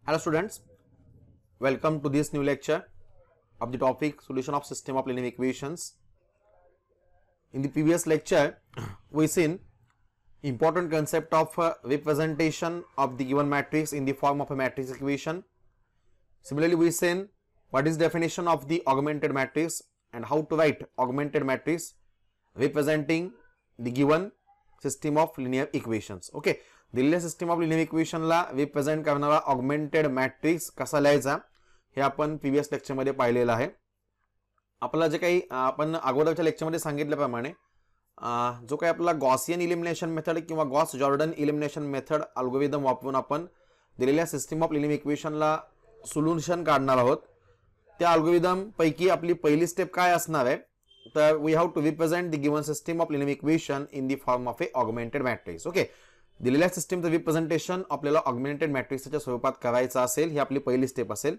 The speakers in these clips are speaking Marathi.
Hello students, welcome to this new lecture of the topic solution of system of linear equations. In the previous lecture, we seen important concept of representation of the given matrix in the form of a matrix equation. Similarly, we seen what is definition of the augmented matrix and how to write augmented matrix representing the given system of linear equations. Okay, दिलेल्या सिस्टम ऑफ लिनियर इक्वेशनला रिप्रेझेंट करणारा ऑगमेंटेड मॅट्रिक्स कसा लिहायचा हे आपण प्रीवियस लेक्चर मध्ये पाहिलेलं आहे. आपल्याला जे काही आपण अगोदरच्या लेक्चर मध्ये सांगितल्याप्रमाणे जो काही आपला गॉसियन इलिमिनेशन मेथड किंवा Gauss Jordan elimination method algorithm वापरून आपण दिलेल्या सिस्टम ऑफ लिनियर इक्वेशनला सोल्युशन काढणार आहोत. त्या अल्गोरिदम पैकी आपली पहिली स्टेप काय असणार आहे तर we have to represent the given system of linear equation in the form of a augmented matrix. Okay, दिलेल्या सिस्टमचं रिप्रेझेंटेशन आपल्याला ऑगमेंटेड मॅट्रिक्सच्या स्वरूपात करायचं असेल, ही आपली पहिली स्टेप असेल.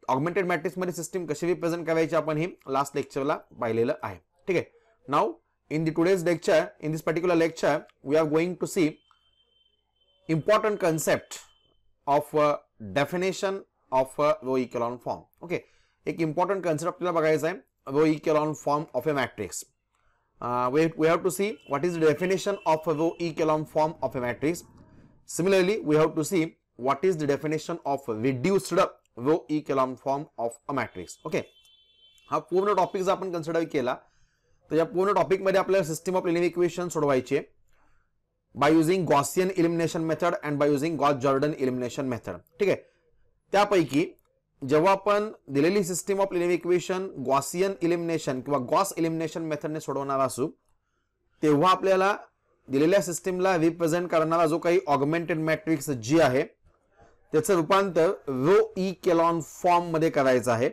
ऑगमेंटेड मॅट्रिक्स मध्ये सिस्टम कशी रिप्रेझेंट करायची आपण ही लास्ट लेक्चरला पाहिलेलं आहे. ठीक आहे. Now in the today's lecture, in this particular lecture we are going to see important concept of definition of row echelon form. Okay, एक important concept आपल्याला बघायचा आहे row echelon form of a matrix. We have to see what is the definition of a row echelon form of a matrix. Similarly, we have to see what is the definition of reduced row echelon form of a matrix. Okay, हा पूर्ण टॉपिक जर आपण कन्सिडर केला तर या पूर्ण टॉपिक मध्ये आपल्याला सिस्टम ऑफ लिनियर इक्वेशन सोडवायची आहे by using Gaussian elimination method and by using Gauss-Jordan elimination method. ठीक आहे. त्यापैकी जेव्हा आपण दिलेली system of linear equation Gaussian elimination किंवा गॉस इलिमिनेशन मेथडने सोडवणार असू तेव्हा आपल्याला दिलेल्या सिस्टमला रिप्रेझेंट करणारा जो काही ऑगमेंटेड मॅट्रिक्स जी आहे त्याचं रूपांतर रो इकेलॉन फॉर्म मध्ये करायचं आहे.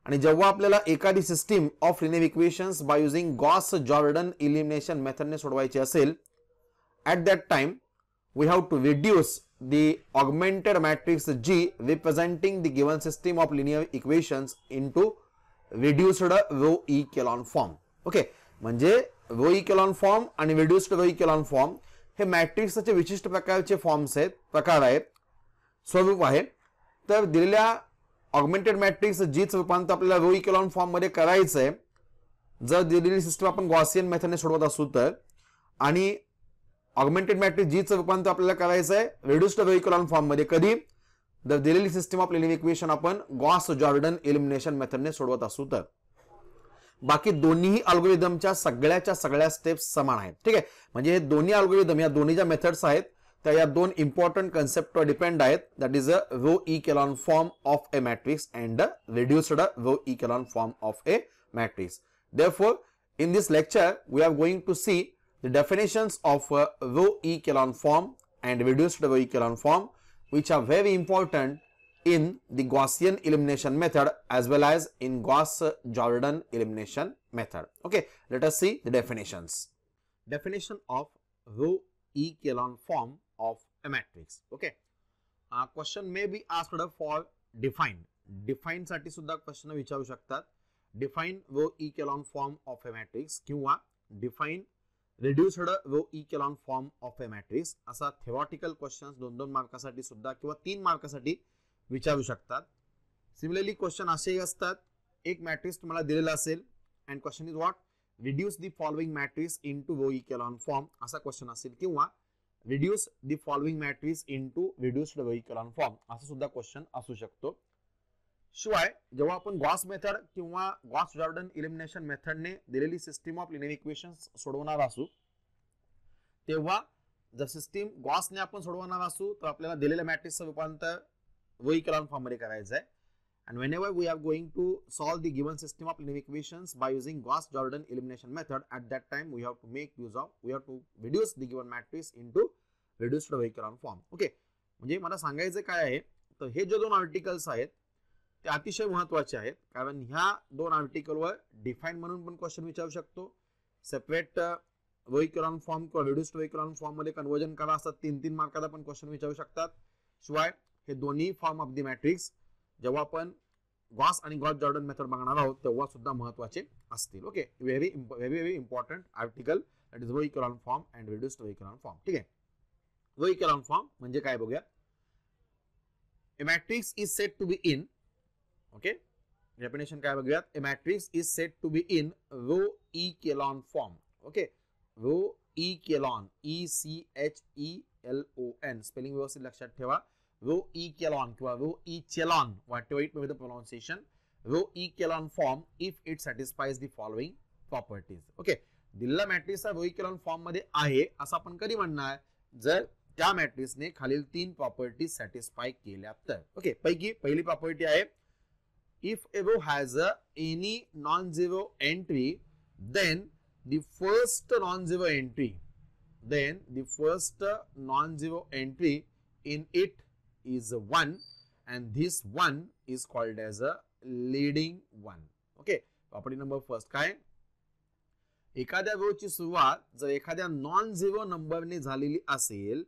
आणि जेव्हा आपल्याला एखादी system of linear equations by using Gauss Jordan elimination मेथडने सोडवायची असेल, at that time we have to reduce the augmented matrix G representing the given system of linear equations into reduced row echelon form. Okay, म्हणजे row echelon form आणि reduced row echelon form हे मॅट्रिक्सचे विशिष्ट प्रकारचे फॉर्म्स आहेत, प्रकार आहेत, स्वरूप आहे. तर दिलेल्या ऑगमेंटेड मॅट्रिक्स G चं रूपांतर आपल्याला row echelon फॉर्म मध्ये करायचं आहे जर दिलेली सिस्टम आपण गॉसियन मेथडने सोडवत असू तर, आणि ऑगमेंटेड मॅट्रिक्स जी चं रूपांतर आपल्याला करायचं आहे रिड्युस्ड रो इकेलॉन फॉर्म मध्ये कधी जर दिलेली सिस्टम ऑफ लिनियर इक्वेशन आपण गॉस जॉर्डन एलिमिनेशन मेथडने सोडवत असू तर. बाकी दोन्ही अल्गोरिदमच्या सगळ्या स्टेप्स समान आहेत. ठीक आहे, म्हणजे हे दोन्ही अल्गोरिदम या दोन्ही ज्या मेथड्स आहेत त्या या दोन इम्पॉर्टंट कन्सेप्टवर डिपेंड आहेत. That is a row echelon form of a matrix and reduced row echelon form of a matrix. Therefore in this lecture we are going to see the definitions of row echelon form and reduced row echelon form, which are very important in the Gaussian elimination method as well as in Gauss-Jordan elimination method. Okay, let us see the definitions. Definition of row echelon form of a matrix. Okay, question may be asked for define. Define साठी सुद्धा क्वेश्चन विचारू शकतात. Define row echelon form of a matrix किंवा define reduced row echelon form of a matrix असा theoretical questions 2-2 मार्कासाठी सुद्धा किंवा 3 मार्कासाठी विचारू शकतात. सिमिलरली क्वेश्चन असेही असतात, एक मॅट्रिक्स तुम्हाला दिलेला असेल and question is what reduce the following matrix into row echelon form असा क्वेश्चन असेल, किंवा reduce the following matrix into reduced row echelon form असा सुद्धा क्वेश्चन असू शकतो. शिवाय जेव्हा आपण गॉस मेथड किंवा गॉस जॉर्डन इलिमिनेशन मेथडने दिलेली सिस्टम ऑफ लिनियर इक्वेशन्स सोडवणार असू तेव्हा जर सिस्टम गॉसने आपण सोडवणार असू तर आपल्याला दिलेल्या मॅट्रिक्सचं रूपांतर रो इकेलॉन फॉर्म मध्ये करायचं आहे. and whenever we are going to solve the given system of linear equations by using Gauss-Jordan elimination method, at that time we have to reduce the given matrix into reduced row echelon form. Okay, म्हणजे मला सांगायचं काय आहे तर हे जे दोन आर्टिकल्स आहेत ते अतिशय महत्त्वाचे आहेत, कारण ह्या दोन आर्टिकलवर डिफाइन म्हणून पण क्वेश्चन विचारू शकतो. सेपरेट रो इकेलॉन फॉर्म किंवा रिड्युस्ड रो इकेलॉन फॉर्म मध्ये कन्वर्जन करा असतात 3-3 मार्काला पण क्वेश्चन विचारू शकतात. शिवाय हे दोन्ही फॉर्म ऑफ द मॅट्रिक्स जेव्हा आपण गॉस आणि गॉस जॉर्डन मेथड बघणार आहोत तेव्हा सुद्धा महत्त्वाचे असतील. Okay, very important article that is row echelon form and reduced row echelon form. ठीक आहे, रो इकेलॉन फॉर्म म्हणजे काय बघूया. A matrix is said to be in, okay, definition काय बघूयात. A matrix is said to be in row echelon form, okay, row echelon, ECHELON, spelling व्यवस्थित लक्षात ठेवा. row echelon किंवा row echelon, whatever it may be the pronunciation, row echelon form if it satisfies the following properties. okay, दिलेला मॅट्रिक्स हा रो इकेलॉन फॉर्म मध्ये आहे असं आपण कधी म्हणणार, जर त्या मॅट्रिक्सने खालील 3 प्रॉपर्टीज सॅटिस्फाय केल्या तर. ओके, पैकी पहिली प्रॉपर्टी आहे if a row has any non-zero entry, then the first non-zero entry in it is 1 and this 1 is called as a leading one. okay, property number first काय, एखाद्या रो ची सुरुवात जर एखाद्या नॉन झिरो नंबरने झालेली असेल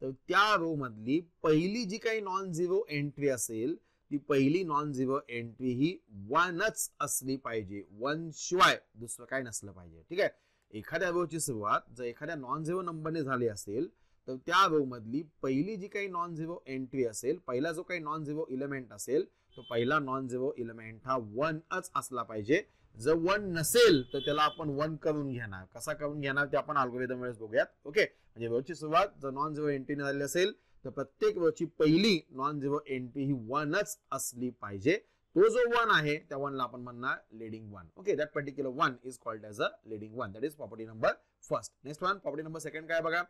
तर त्या रो मधली पहिली जी काही नॉन झिरो एंट्री असेल ती पहिली नॉन झिरो एंट्री ही 1च असली पाहिजे, 1 शिवाय दुसरं काय नसलं पाहिजे. ठीक आहे, एखाद्या रो ची सुरुवात जर एखाद्या नॉन झिरो नंबरने झाली असेल तर त्या रो मधली पहिली जी काही नॉन झिरो एंट्री असेल, पहिला जो काही नॉन झिरो एलिमेंट असेल तो पहिला नॉन झिरो एलिमेंट हा 1च असला पाहिजे. जर 1 नसेल तर त्याला आपण 1 करून घेणार. कसा करून घेणार ते आपण अल्गोरिदम वेळेस बघूयात. ओके, म्हणजे रोची सुरुवात जर नॉन झिरो एंट्री झाली असेल तर प्रत्येक रोची पहिली नॉन झिरो एंट्री ही 1च असली पाहिजे. तो जो 1 आहे त्या 1 ला आपण म्हणणार leading 1. Okay, that particular 1 is called as a leading 1. That is property number first. Next one, property number second काय बघा.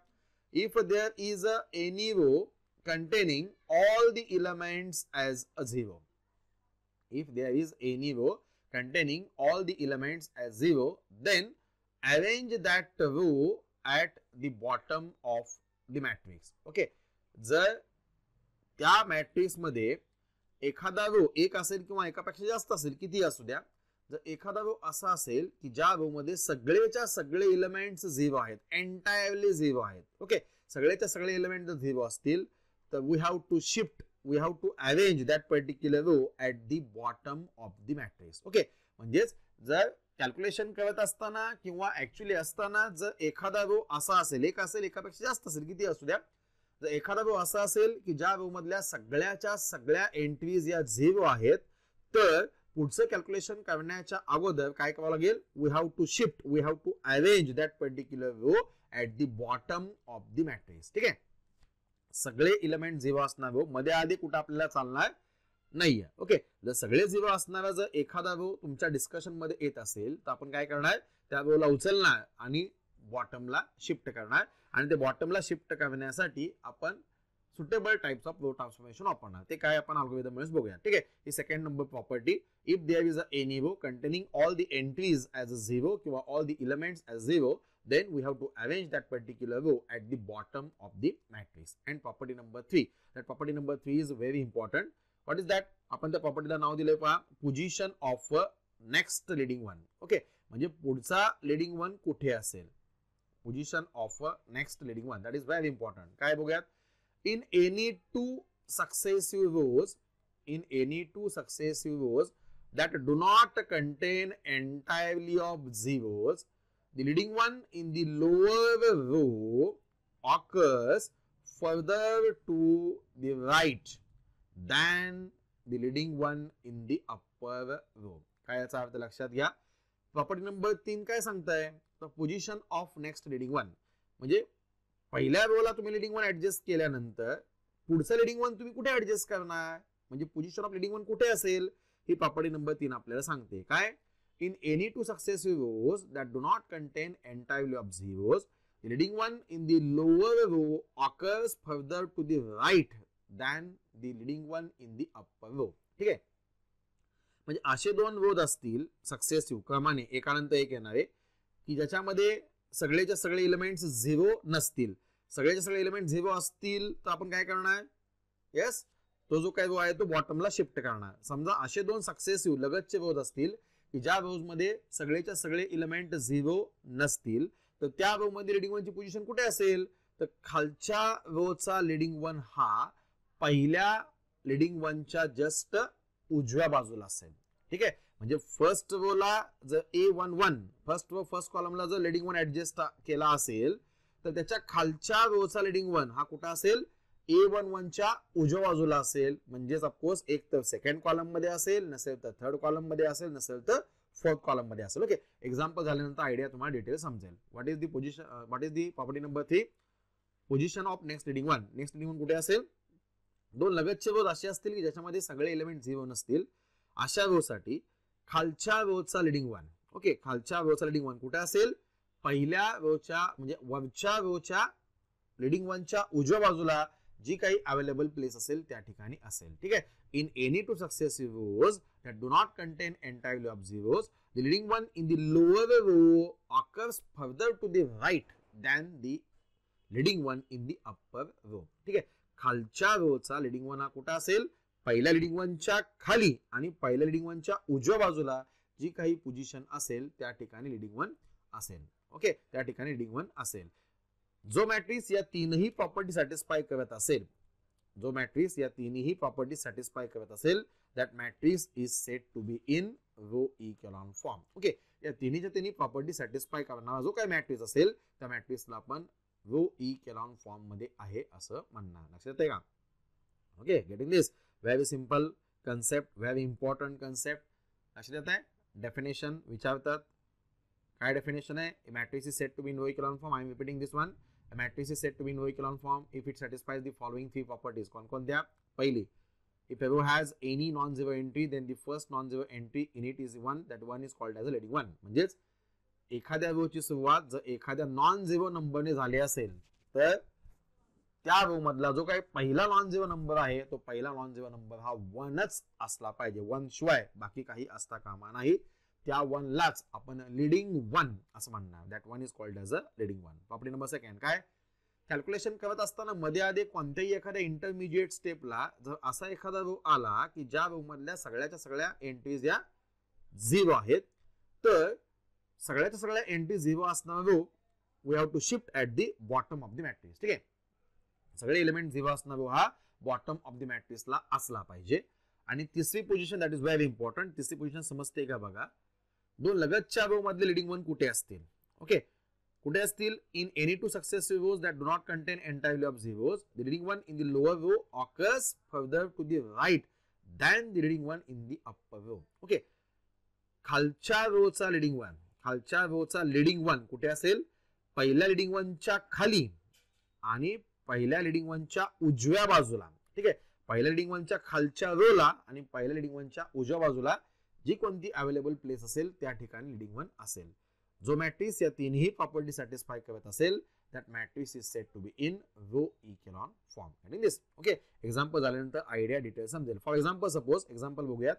If there is any row containing all the elements as a 0, if there is any row containing all the elements as 0, then arrange that row at the bottom of the matrix. okay, जर त्या मॅट्रिक्स मध्ये एखादा रो एक असेल किंवा एकापेक्षा जास्त असेल, किती असू द्या, जर एखादा रो असा असेल की ज्या रो मध्ये सगळेच्या सगळे एलिमेंट्स 0 आहेत, एंटायरली 0 आहेत. ओके, सगळेच्या सगळे एलिमेंट 0 असतील तर we have to arrange that particular row at the bottom of the matrix. Okay, म्हणजेच जर कॅल्क्युलेशन करत असताना किंवा ऍक्च्युअली असताना जर एखादा रो असा असेल, एक असेल एकापेक्षा जास्त असेल, किती असू द्या, जर एखादा रो असा असेल की ज्या रो मधल्या सगळ्याच्या सगळ्या एंट्रीज या 0 आहेत तर पुढचं कॅल्क्युलेशन करण्याच्या अगोदर काय करावं लागेल, we have to arrange that particular row at the bottom of the matrix. ठीक आहे, सगळे एलिमेंट 0 असणार रो मध्ये आधी कुठं आपल्याला चालणार नाहीये. ओके, जर सगळे 0 असणारा जर एखादा रो तुमच्या डिस्कशन मध्ये येत असेल तर आपण काय करणार, त्या रोला उचलणार आणि बॉटमला शिफ्ट करणार आणि ते बॉटमला शिफ्ट करण्यासाठी आपण suitable types of row transformation वापरणार. ते काय आपण अल्गोरिदम मध्ये बघूया. ठीक आहे, ही second number property. If there is any row containing all the entries as 0 किंवा all the elements as 0, then we have to arrange that particular row at the bottom of the matrix. And property number 3, that property number 3 is very important. What is that? आपण त्या प्रॉपर्टीला नाव दिलंय पहा, position of next leading one. Okay, म्हणजे पुढचा लीडिंग वन कुठे असेल, position of next leading one. That is very important. काय बघूयात, in any two successive rows that do not contain entirely of zeros, the leading one in the lower row occurs further to the right than the leading one in the upper row. काय याचा अर्थ लक्षात घ्या. प्रॉपर्टी नंबर 3 काय सांगताय, तर position of next leading one, म्हणजे पहिल्या रोला तुम्ही लीडिंग वन ऍडजस्ट केल्यानंतर पुढचं लीडिंग वन तुम्ही कुठे ऍडजस्ट करणार, म्हणजे पोझिशन ऑफ लीडिंग वन कुठे असेल ही प्रॉपर्टी नंबर 3 आपल्याला सांगते. काय, in any two successive rows that do not contain entirely of zeros, the leading one in the lower row occurs further to the right than the leading one in the upper row. ठीक आहे, म्हणजे असे 2 रोज असतील सक्सेसिव्ह क्रमाने एकानंतर एक येणारे की ज्याच्यामध्ये सगळेच्या सगळे एलिमेंट्स 0 नसतील. सगळेच्या सगळे एलिमेंट 0 असतील तर आपण काय करणार, यस, तो जो काही रो आहे तो बॉटमला शिफ्ट करणार. समजा असे 2 सक्सेसिव्ह लगतचे रोज असतील की ज्या रोज मध्ये सगळेच्या सगळे एलिमेंट 0 नसतील तर त्या रो मध्ये लीडिंग वन ची पोझिशन कुठे असेल, तर खालच्या रोचा लीडिंग वन हा पहिल्या लीडिंग वनच्या जस्ट उजव्या बाजूला असेल. ठीक आहे, म्हणजे फर्स्ट रोला जर A11 फर्स्ट कॉलमला जर लीडिंग वन ऍडजस्ट केला असेल तर त्याच्या खालच्या रोचा लीडिंग वन हा कुठे असेल, A11 च्या उजव्या बाजूला असेल, म्हणजेच ऑफकोर्स एक तर सेकंड कॉलम मध्ये असेल, नसेल तर थर्ड कॉलम मध्ये असेल, नसेल तर फोर्थ कॉलम मध्ये असेल. ओके, एक्झाम्पल झाल्यानंतर आयडिया तुम्हाला डिटेल समजेल. What is the position, what is the property number 3, position of next leading one. Next leading one कुठे असेल, दोन लगतचे रोज असे असतील की ज्याच्यामध्ये सगळे एलिमेंट 0 नसतील, अशा रो साठी खालच्या रोचा लीडिंग वन. ओके, खालच्या रोचा लीडिंग वन कुठे असेल, पहिल्या रोच्या म्हणजे वरच्या रोच्या लीडिंग वनच्या उजव्या बाजूला जी काही अवेलेबल प्लेस असेल त्या ठिकाणी असेल. ठीक आहे. In any two successive rows that do not contain entirely of zeros, the leading one in the lower row occurs further to the right than the leading one in the upper row. ठीक आहे. खालच्या रोचा लीडिंग वन हा कुठे असेल, पहिल्या लीडिंग वनच्या खाली आणि पहिल्या लीडिंग वनच्या उजव्या बाजूला जी काही पोझिशन असेल त्या ठिकाणी लीडिंग वन असेल. ओके, त्या ठिकाणी लीडिंग वन असेल. जो मॅट्रिक्स या तीनही प्रॉपर्टी सॅटिस्फाय करत असेल, जो मॅट्रिक्स या तीनही प्रॉपर्टी सॅटिस्फाय करत असेल, that matrix is said to be in row echelon form. Okay, या तिन्हीच्या तिन्ही प्रॉपर्टी सॅटिस्फाय करणारा जो काही मॅट्रिक्स असेल त्या मॅट्रिक्सला आपण रो इकॉलॉन फॉर्म मध्ये आहे असं म्हणणार. लक्षात येते का? Okay, getting this? Very simple concept, very important concept. लक्षात येत आहे? डेफिनेशन विचारतात. काय डेफिनेशन आहे? A matrix is said to be in row echelon form. I am repeating this one. A matrix is said to be in row echelon form if it satisfies the following three properties. कोणकोणत्या? पहिली, if a row has any non-zero entry, then the first non-zero entry in it is 1. That 1 is called as a leading one. म्हणजेच एखाद्या रोची सुरुवात जर एखाद्या नॉन झिरो नंबरने झाली असेल तर त्या रो मधला जो काही पहिला नॉन झिरो नंबर आहे तो पहिला नॉन झिरो नंबर हा 1च असला पाहिजे. 1 शिवाय बाकी काही असता कामा नाही. त्या 1 लाच आपण लीडिंग वन असं म्हणणार. That 1 is called as a leading one. Property number second काय? कॅल्क्युलेशन करत असताना मध्ये आधी कोणत्याही एखाद्या इंटरमिजिएट स्टेपला जर असा एखादा रो आला की ज्या रो मधल्या सगळ्याच्या सगळ्या एंट्रीज या 0 आहेत, तर सगळ्याच्या सगळ्या एंट्री 0 असणारा row we have to shift at the bottom of the matrix. ठीक आहे, सगळे एलिमेंट 0 असणारा रो हा बॉटम ऑफ द मॅट्रिक्सला असला पाहिजे. आणि तिसरी position, that is very important, तिसरी पोझिशन समजते का बघा. दोन लगतच्या रो मधले लीडिंग वन कुठे असतील? ओके, कुठे असतील? In any two successive rows that do not contain entirely of zeros, the leading one in the lower row occurs further to the right than the leading one in the upper row. Okay, खालच्या रोचा लीडिंग वन, खालच्या रोचा लीडिंग वन कुठे असेल? पहिल्या लीडिंग वनच्या खाली आणि पहिल्या लीडिंग वनच्या उजव्या बाजूला. ठीक आहे, पहिल्या लीडिंग वनच्या खालच्या रोला आणि पहिल्या लीडिंग वनच्या उजव्या बाजूला जी कोणती अवेलेबल प्लेस असेल त्या ठिकाणी लीडिंग वन असेल. जो मॅट्रिक्स या तीनही प्रॉपर्टी सॅटिस्फाय करत असेल that matrix is said to be in row echelon form. Getting this? Okay, example झाल्यानंतर आयडिया डिटेल समजेल. फॉर एक्झाम्पल, सपोज एक्झाम्पल बघूयात.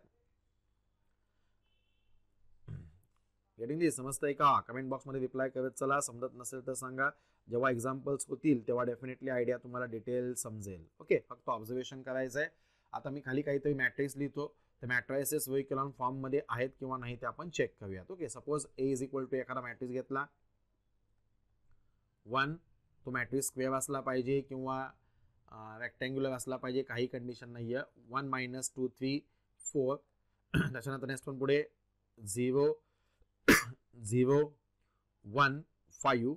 Getting this? समजतंय का? कमेंट बॉक्स मध्ये रिप्लाय करत चला. समजत नसेल तर सांगा. जेव्हा एक्झाम्पल्स होतील तेव्हा डेफिनेटली आयडिया तुम्हाला डिटेल समजेल. ओके, फक्त ऑब्झर्वेशन करायचं आहे. आता मी खाली काहीतरी मॅट्रिक्स लिहितो, तर मॅट्रायसेस रो इकॉलॉन फॉर्म मध्ये आहेत किंवा नाही ते आपण चेक करूयात. Okay, suppose A is equal to एखादा मॅट्रिक्स घेतला 1, तो मॅट्रिक्स स्क्वेअर असला पाहिजे किंवा रेक्टँग्युलर असला पाहिजे, काही कंडिशन नाहीये. 1 - 2 3 4. त्याच्यानंतर नेक्स्ट वन पुढे 0 0 1 5.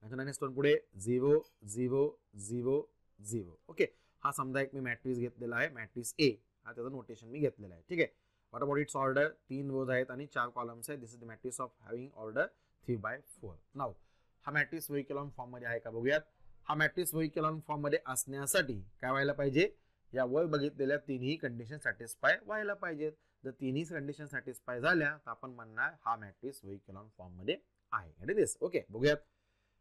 त्याच्यानंतर नेक्स्ट वन पुढे 0 0 0 0. ओके, हा समजा एक मी मॅट्रिक्स घेतलेला आहे, मॅट्रिक्स ए. हा त्याचं नोटेशन मी घेतलेलं आहे. ठीक आहे. What about its order? 3 rows आहेत आणि 4 कॉलम्स आहेत. This is the matrix of having order 3/4. Now हा मॅट्रिक्स रो इकॉलॉन फॉर्म मध्ये आहे का बघूयात. हा मॅट्रिक्स रो इकॉलॉन फॉर्म मध्ये असण्यासाठी काय व्हायला पाहिजे? या वर बघितलेल्या तिन्ही कंडिशन सॅटिस्फाय व्हायला पाहिजेत. जर तिन्ही कंडिशन सॅटिस्फाय झाल्या तर आपण म्हणणार हा मॅट्रिक्स रो इकॉलॉन फॉर्म मध्ये आहे. Get this? ओके, बघूयात.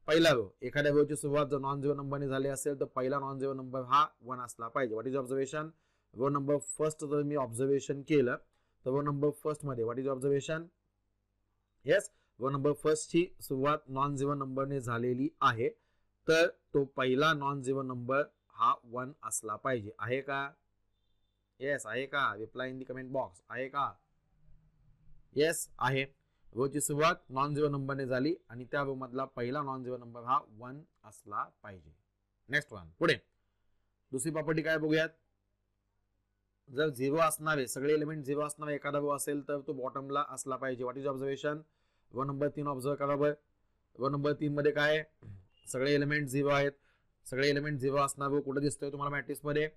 पहिला रो, एखाद्या रोची सुरुवात जर नॉन झिरो नंबरने झाली असेल तर पहिला नॉन झिरो नंबर हा 1 असला पाहिजे. What is observation? Row number first जर मी ऑब्झर्वेशन केलं तर रो नंबर फर्स्ट मध्ये what is observation? Yes, row number first ची सुरुवात नॉन झिरो नंबरने झालेली आहे, तर तो पहिला नॉन झिरो नंबर हा 1 असला पाहिजे. आहे का? येस, आहे का? Reply in the comment box. आहे का? येस, आहे. रोची सुरुवात नॉन झिरो नंबरने झाली आणि त्या रो मधला पहिला नॉन झिरो नंबर हा 1 असला पाहिजे. नेक्स्ट वन पुढे दुसरी प्रॉपर्टी काय बघूयात. जर 0 असणारे सगळे एलिमेंट 0 असणारे एखादा रो असेल तर तो बॉटमला असला पाहिजे. What is observation? Row number 3 observe करा. रो नंबर 3 मध्ये काय? सगळे एलिमेंट 0 आहेत, सगळे एलिमेंट 0 असणार. कुठे दिसतोय तुम्हाला मॅट्रिक्स मध्ये?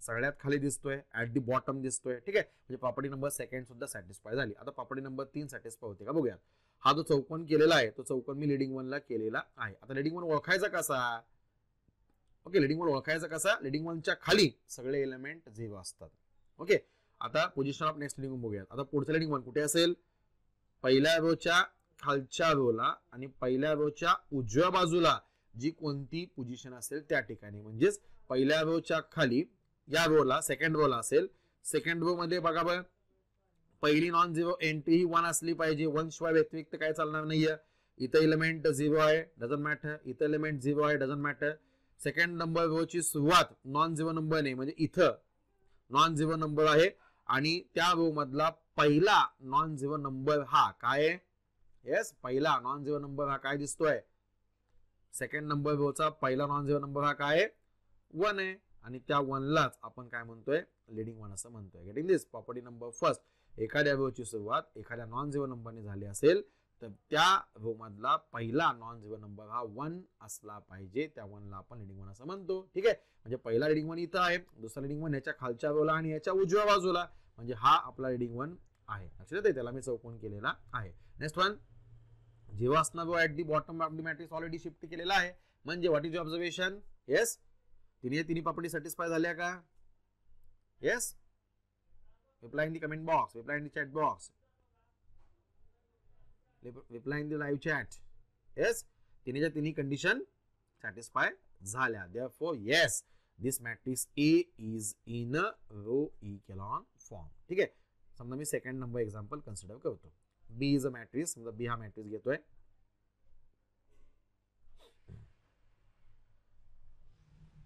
सगळ्यात खाली दिसतोय, ऍट दी बॉटम दिसतोय. ठीक आहे, म्हणजे प्रॉपर्टी नंबर 2 सुद्धा सॅटिस्फाय झाली. आता प्रॉपर्टी नंबर 3 सॅटिस्फाय होते का बघूया. हा जो चौकोन केलेला आहे तो चौकोन मी लीडिंग 1 ला केलेला आहे. आता लीडिंग 1 ओळखायचा कसा? ओके, लीडिंग 1 ओळखायचा कसा? लीडिंग 1 च्या खाली सगळे एलिमेंट 0 असतात. ओके, आता पोझिशन ऑफ नेक्स्ट लीडिंग 1 बघूया. आता पुढचं लीडिंग 1 कुठे असेल? पहिल्या रोच्या खालच्या रोला आणि पहिल्या रोच्या उजव्या बाजूला जी कोणती पोझिशन असेल त्या ठिकाणी. म्हणजेच पहिल्या रोच्या खाली या रोला सेकंड रोला असेल. सेकंड रो मध्ये बघा बरं, पहिली नॉन झिरो एंट्री ही 1 असली पाहिजे. 1 शिवाय व्यतिरिक्त काय चालणार नाहीये. इथं एलिमेंट 0 आहे, डझंट मॅटर. इथं एलिमेंट 0 आहे, डझंट मॅटर. सेकंड नंबर रोची सुरुवात नॉन झिरो नंबरने, म्हणजे इथं नॉन झिरो नंबर आहे आणि त्या रो मधला पहिला नॉन झिरो नंबर हा काय? येस, पहिला नॉन झिरो नंबर हा काय दिसतोय? सेकंड नंबर रोचा पहिला नॉन झिरो नंबर हा काय? 1 आहे. आणि त्या 1 लाच आपण काय म्हणतोय? लीडिंग 1 असं म्हणतोय. गेटिंग दिस? प्रॉपर्टी नंबर फर्स्ट, एखाद्या रोची सुरुवात एखाद्या नॉन झिरो नंबरने झाली असेल तर त्या रो मधला पहिला नॉन झिरो नंबर हा 1 असला पाहिजे. त्या 1 ला आपण लीडिंग 1 असं म्हणतो. ठीक आहे, म्हणजे पहिला लीडिंग 1 इथं आहे, दुसरा लीडिंग 1 याच्या खालच्या रोला आणि याच्या उजव्या बाजूला, म्हणजे हा आपला लीडिंग 1 आहे. लक्षात येते? त्याला मी चौकोन केलेला आहे. नेक्स्ट वन, जेव्हा असणार at the bottom of the matrix already shift केलेला आहे. म्हणजे what is your observation? Yes, तिन्ही प्रॉपर्टी सॅटिस्फाय झाल्या का? Yes, reply in the comment box, reply in the chat box, reply in the live chat. Yes, तिन्ही कंडिशन सॅटिस्फाय झाल्या. Therefore yes, this matrix A is in row echelon form. ठीक आहे, समजा मी सेकंड नंबर एक्झाम्पल कन्सिडर करतो. B इज अ मॅट्रिक्स, समजा B हा मॅट्रिक्स घेतोय.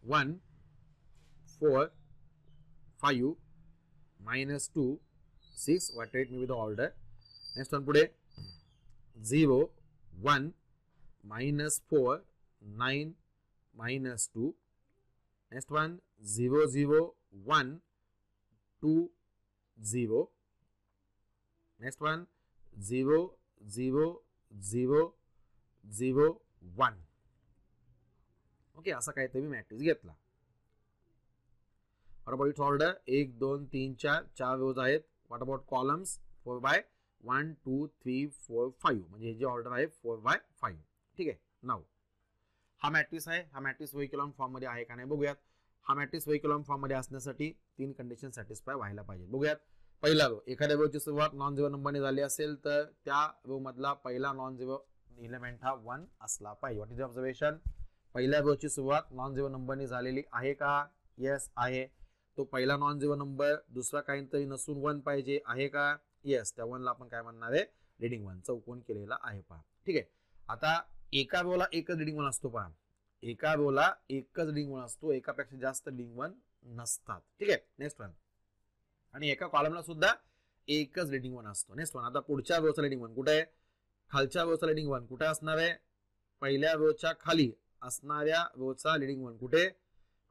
1 4 5 -2 6, whatever it may be the order. Next one पुढे 0 1 -4 9 -2. Next one 0 0 1 2 0. Next one 0 0 0 0 1. Okay, असा काहीतरी मॅट्रिक्स घेतला. What about its order? 1 2 3 4 4 रोज आहेत. What about columns? 4/1 2 3 4 5, म्हणजे हे जे ऑर्डर आहे 4/5. ठीक आहे, नाव हा मॅट्रिक्स आहे. हा मॅट्रिक्स व्हेक्युलम फॉर्म मध्ये आहे का नाही बघूयात. हा मॅट्रिक्स व्हेक्युलम फॉर्म मध्ये असण्यासाठी 3 कंडिशन सॅटिस्फाय व्हायला पाहिजे. बघूयात. पहिला रो, एखाद्या रोची सुरुवात नॉन झिरो नंबरने झाली असेल तर त्या रो मधला पहिला नॉन झिरो एलिमेंट हा 1 असला पाहिजे. What is observation? पहिल्या रोची सुरुवात नॉन झिरो नंबरने झालेली आहे का? येस आहे. तो पहिला नॉन झिरो नंबर दुसरा काहीतरी नसून 1 पाहिजे आहे का? येस, त्या 1 ला आपण काय म्हणणार आहे? लीडिंग 1. चौकोन केलेला आहे पहा. ठीक आहे, आता एका रोला एकच लीडिंग 1 असतो पहा. एका रोला एकच लीडिंग 1 असतो, एकापेक्षा जास्त लीडिंग 1 नसतात. ठीक आहे, नेक्स्ट वन. आणि एका कॉलमला सुद्धा एकच लीडिंग 1 असतो. नेक्स्ट वन, आता पुढच्या रोचा लीडिंग 1 कुठे आहे? खालच्या रोचा लीडिंग 1 कुठे असणार आहे? पहिल्या रोच्या खाली असणाऱ्या रोचा लीडिंग 1 कुठे?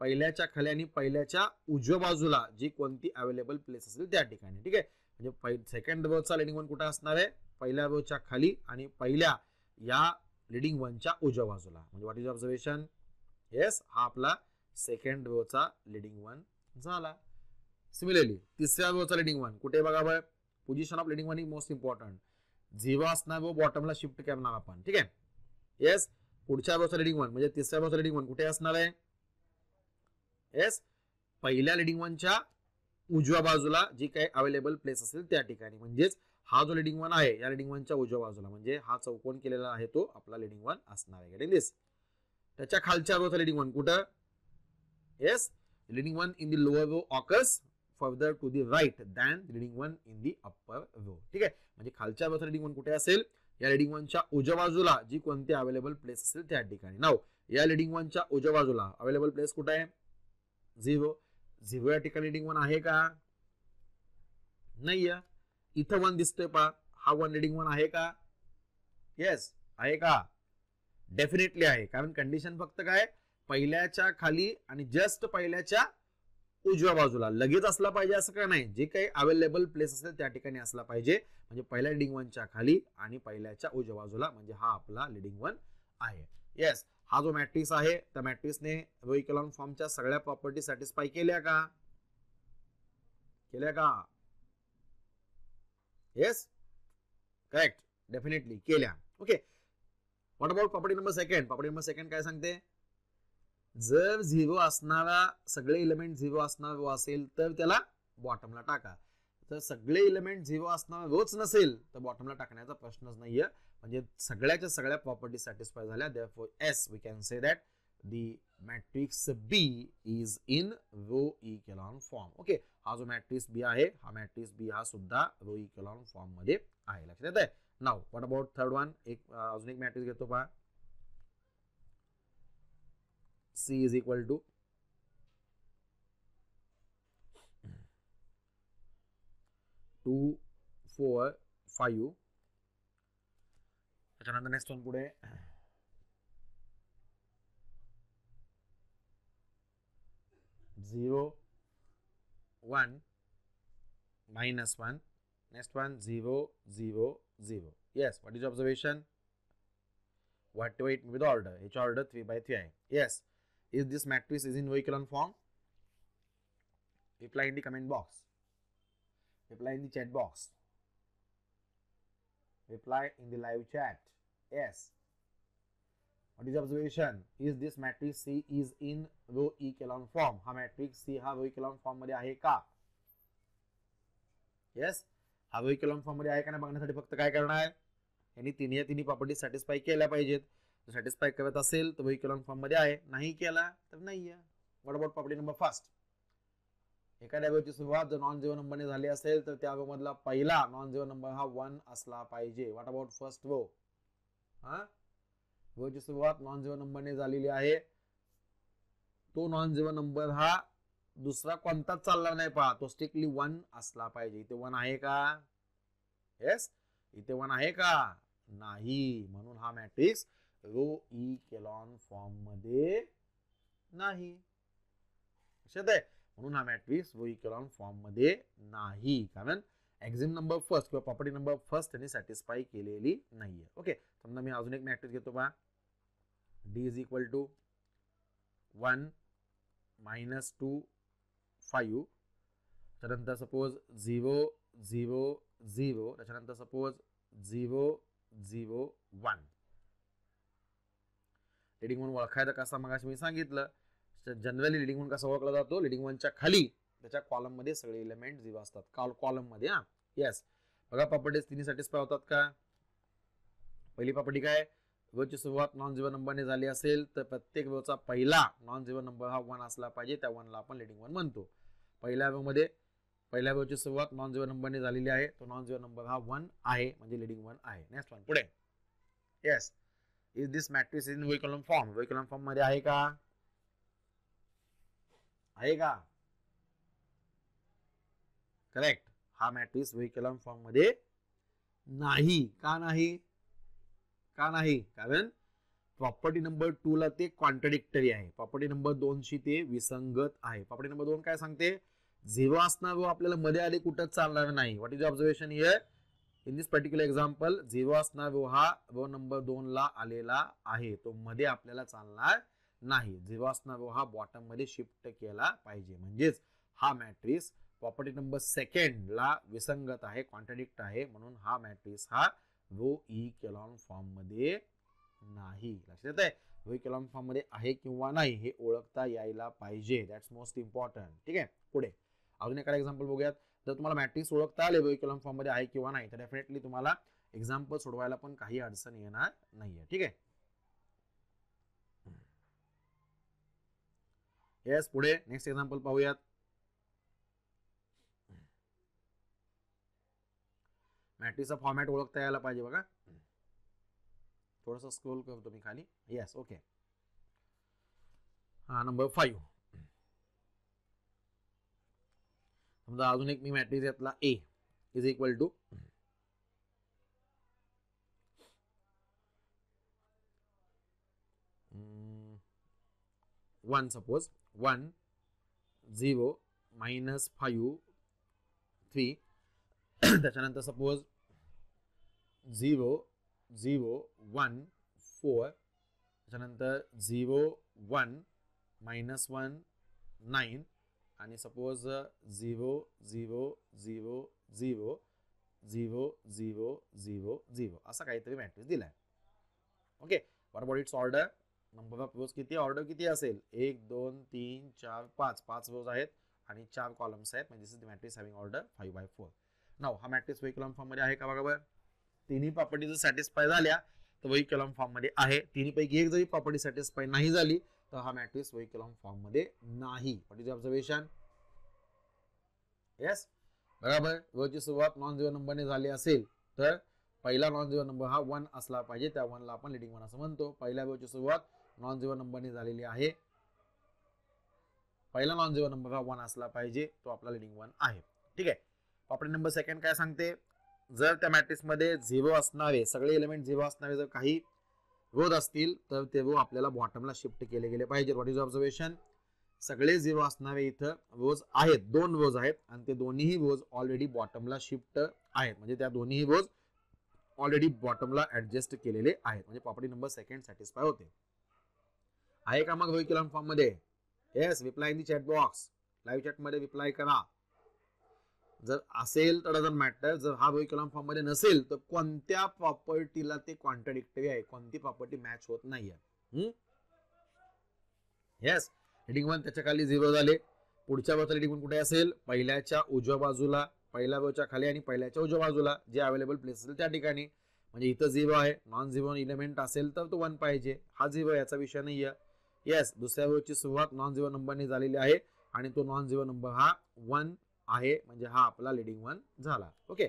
पहिल्याच्या खाली आणि पहिल्याच्या उजव्या बाजूला जी कोणती अवेलेबल प्लेस असेल त्या ठिकाणी. ठीक आहे, म्हणजे सेकंड रोचा लीडिंग 1 कुठे असणार आहे? पहिल्या रोच्या खाली आणि पहिल्या या लीडिंग 1 च्या उजव्या बाजूला. म्हणजे व्हॉट इज ऑब्झर्वेशन? येस, हा आपला सेकंड रोचा लीडिंग 1 झाला. सिमिलरली तिसऱ्या रोचा लीडिंग 1 कुठे बघा बरं? Position of leading 1 is most important. 0 असणार व बॉटमला शिफ्ट करणार आपण. ठीक आहे, येस. पुढच्या रोचा लीडिंग 1 म्हणजे तिसऱ्या रोचा लीडिंग 1 कुठे असणार आहे? येस, पहिल्या लीडिंग 1 च्या उजव्या बाजूला जी काही अवेलेबल प्लेस असेल त्या ठिकाणी. म्हणजेच हा जो लीडिंग 1 आहे या लीडिंग 1 च्या उजव्या बाजूला, म्हणजे हा चौकोन केलेला आहे तो आपला लीडिंग 1 असणार आहे. Getting this? त्याच्या खालच्या रोचा लीडिंग 1 कुठं? Yes, leading 1 in the lower row occurs further to the right than leading 1 in the upper row. ठीक आहे, म्हणजे खालच्या रोचा लीडिंग 1 कुठे असेल? या लीडिंग 1 च्या उजव्या बाजूला जी कोणती अवेलेबल प्लेस असेल त्या ठिकाणी. नाव या लीडिंग 1 च्या उजव्या बाजूला अवेलेबल प्लेस कुठे आहे? 0 0 या ठिकाणी लीडिंग 1 आहे का? नाहीये. इथं 1 दिसतोय पहा, हा 1 लीडिंग 1 आहे का? येस, आहे का? डेफिनेटली आहे. कारण कंडिशन फक्त काय? पहिल्याच्या खाली आणि जस्ट पहिल्याच्या उजव्या बाजूला. लगेच असला पाहिजे असं का नाही. जे काही अवेलेबल प्लेस असेल त्या ठिकाणी असला पाहिजे. म्हणजे पहिल्या लीडिंग 1 च्या खाली आणि पहिल्याच्या उजव्या बाजूला, म्हणजे हा आपला लीडिंग 1 आहे. येस, हा जो मॅट्रिक्स आहे त्या मॅट्रिक्सने रो इकॉलॉन फॉर्मच्या सगळ्या प्रॉपर्टी सॅटिस्फाय केल्या का? केल्या का? येस, करेक्ट, डेफिनेटली केल्या. Okay, what about property number second? Property number second काय सांगते? जर झिरो असणारा, सगळे इलेमेंट झिरो असणारा रो असेल तर त्याला बॉटमला टाका. तर सगळे इलेमेंट झिरो असणारा रोच नसेल तर बॉटमला टाकण्याचा प्रश्नच नाहीये. म्हणजे सगळ्याच्या सगळ्या प्रॉपर्टी सॅटिस्फाय झाल्या. Therefore as we can say that the matrix B is in row echelon form. Okay, हा जो मॅट्रिक्स बी आहे, हा मॅट्रिक्स बी हा सुद्धा रो इकॉलॉन फॉर्म मध्ये आहे. लक्षात येत आहे? Now what about third one? एक अजून एक मॅट्रिक्स घेतो पहा. C is equal to 2, 4, 5. त्याच्यानंतर नेक्स्ट वन पुढे 0, 1, -1. Next one 0, 0, 0. Yes, what is your observation? Whatever it with order, each order 3 by 3 आहे. Yes, is this matrix is in echelon form? Reply in the comment box. Reply in the chat box. Reply in the live chat. Yes. What is the observation? Is this matrix C is in row echelon form? हा matrix C हा row echelon form मध्ये आहे का? Yes. हा row echelon form मध्ये आहे का नाही बघण्यासाठी फक्त काय करणार आहे? यांनी तिन्ही प्रॉपर्टी सॅटिस्फाय केल्या पाहिजेत. जर सॅटिस्फाय करत असेल तर row echelon form मध्ये आहे, नाही केला तर नाही आहे. What about property number first? एखाद्या रोची सुरुवात जर नॉन झिरो नंबरने झाली असेल तर त्या रो मधला पहिला नॉन झिरो नंबर हा 1 असला पाहिजे. What about first row? रोची सुरुवात नॉन झिरो नंबरने झालेली आहे, तो नॉन झिरो नंबर हा दुसरा कोणताच चालणार नाही पहा, तो स्ट्रिक्टली 1 असला पाहिजे. इथे 1 आहे का? येस, इथे 1 आहे का? नाही. म्हणून हा मॅट्रिक्स रो इकॉलॉन फॉर्म मध्ये नाही. लक्षात आहे? म्हणून हा मॅट्रिक्स रो इकॉलॉन फॉर्म मध्ये नाही, कारण एक्झिम नंबर फर्स्ट किंवा प्रॉपर्टी नंबर फर्स्ट त्यांनी सॅटिस्फाय केलेली नाहीये. ओके, समजा मी अजून एक मॅट्रिक्स घेतो पहा. D is equal to 1, -2, 5. त्यानंतर सपोज 0, 0, 0. त्याच्यानंतर सपोज 0, 0, 1. लिडिंग वन ओळखायचा कसा मगाशी मी सांगितलं. जनरली लिडिंग वन कसा ओळखला जातो? लिडिंग वनच्या खाली त्याच्या कॉलम मध्ये सगळे एलिमेंट 0 असतात. कॉलम मध्ये. हा, येस. बघा प्रॉपर्टीज तिन्ही सॅटिस्फाय होतात का? पहिली प्रॉपर्टी काय? रोची सुरुवात नॉन झिरो नंबरने झाली असेल तर प्रत्येक रोचा पहिला नॉन झिरो नंबर हा 1 असला पाहिजे. त्या 1 ला आपण लिडिंग वन म्हणतो. पहिल्या रो मध्ये पहिल्या रोची सुरुवात नॉन झिरो नंबरने झालेली आहे, तो नॉन झिरो नंबर हा 1 आहे, म्हणजे लिडिंग वन आहे. नेक्स्ट वन पुढे. Yes, is this matrix in row echelon form? Row echelon form मध्ये आहे का? आहे का? करेक्ट, हा मॅट्रिक्स रो इकॉलॉन फॉर्म मध्ये नाही. का नाही? का नाही? कारण प्रॉपर्टी नंबर 2 ला ते कॉन्ट्रडिक्टरी आहे, प्रॉपर्टी नंबर 2 शी ते विसंगत आहे. प्रॉपर्टी नंबर 2 काय सांगते? 0 असणार रो आपल्याला मध्ये आले कुठंच चालणार नाही. What is observation here? In this particular example 0 असणार रो हा रो नंबर 2 ला आलेला आहे, तो मध्ये आपल्याला चालणार नाही. 0 असणार रो हा बॉटम मध्ये शिफ्ट केला पाहिजे. म्हणजेच हा मॅट्रिक्स प्रॉपर्टी नंबर सेकंड ला विसंगत आहे, कॉन्ट्रडिक्ट आहे. म्हणून हा मॅट्रिक्स हा रो इकॉलॉन फॉर्म मध्ये नाही. लक्षात येत आहे? रो इकॉलॉन फॉर्म मध्ये आहे किंवा नाही हे ओळखता यायला पाहिजे. That's most important. ठीक आहे, पुढे अजून एखादा एक्झाम्पल बघूयात. जर तुम्हाला मॅट्रिक्स ओळखता आले रो इकॉलॉन फॉर्म मध्ये आहे किंवा नाही तर डेफिनेटली तुम्हाला एक्झाम्पल सोडवायला पण काही अडचण येणार नाहीये. ठीक आहे, येस. पुढे नेक्स्ट एक्झाम्पल पाहूयात. मॅट्रिक्सचा फॉर्मॅट ओळखता यायला पाहिजे बघा. थोडंसं स्क्रोल करतो मी खाली. Yes, okay. हा नंबर 5. समजा अजून एक मी मॅट्रिक्स घेतला A is equal to 1. Suppose 1, 0, -5, 3. त्याच्यानंतर सपोज 0, 0, 1, 4. त्याच्यानंतर 0 1 -1 9 आणि सपोज 0 0 0 0 0 0 0 0 असा काहीतरी मॅट्रिक्स दिलाय. Okay, what about its order? Number of रोज किती, ऑर्डर किती असेल? 1 2 3 4 5 5 रोज आहेत आणि 4 कॉलम्स आहेत, म्हणजे this is the matrix having order 5/4. Now हा मॅट्रिक्स वही कॉलम फॉर्म मध्ये आहे का? बघा, तिन्ही प्रॉपर्टी जर सॅटिस्फाय झाल्या तर वही कॉलम फॉर्म मध्ये आहे. तिन्ही पैकी एक जरी प्रॉपर्टी सॅटिस्फाय नाही झाली तर हा मॅट्रिक्स वही कॉलम फॉर्म मध्ये नाही. What is observation? येस, बरोबर. रोजची सुरुवात नॉन झिरो नंबरने झाली असेल तर पहिला नॉन झिरो नंबर हा 1 असला पाहिजे, त्या 1 ला आपण लीडिंग 1 असं म्हणतो. पहिल्या रोजची सुरुवात नॉन झिरो नंबरने झालेली आहे, पहिला नॉन झिरो नंबर हा 1 असला पाहिजे, तो आपला लीडिंग 1 आहे. ठीक आहे. प्रॉपर्टी नंबर सेकंड काय सांगते? जर त्या मॅट्रिक्स मध्ये 0 असणारे, सगळे एलिमेंट 0 असणारे जर काही रोज असतील तर ते रो आपल्याला बॉटमला शिफ्ट केले गेले पाहिजे. What is observation? सगळे 0 असणारे इथं रोज आहेत, 2 रोज आहेत आणि ते दोन्हीही रोज ऑलरेडी बॉटमला शिफ्ट आहेत, म्हणजे त्या दोन्हीही रोज ऑलरेडी बॉटमला ऍडजस्ट केलेले आहेत, म्हणजे प्रॉपर्टी नंबर सेकंड सॅटिस्फाय होते. आहे का मग व्हेहिकल फॉर्म मध्ये? Yes, reply in the chat box, live chat मध्ये रिप्लाय करा. जर असेल तर डझंट मॅटर, जर हा व्हेहिकल फॉर्म मध्ये नसेल तर कोणत्या प्रॉपर्टीला ते कॉन्ट्राडिक्टरी आहे, कोणती प्रॉपर्टी मॅच होत नाहीये. येस, रीडिंग 1 त्याच्या खाली 0 झाले. पुढच्या रोचा रीडिंग 1 कुठे असेल? पहिल्याच्या उजव्या बाजूला, पहिल्या रोच्या खाली आणि पहिल्याच्या उजव्या बाजूला जे अवेलेबल प्लेस असेल त्या ठिकाणी. म्हणजे इथं 0 आहे, नॉन 0 एलिमेंट असेल तर तो 1 पाहिजे. हा 0 याचा विषय नाहीये. येस, दुसऱ्या रोची सुरुवात नॉन 0 नंबरने झालेली आहे आणि तो नॉन 0 नंबर हा 1 आहे, म्हणजे हा आपला लीडिंग 1 झाला. ओके,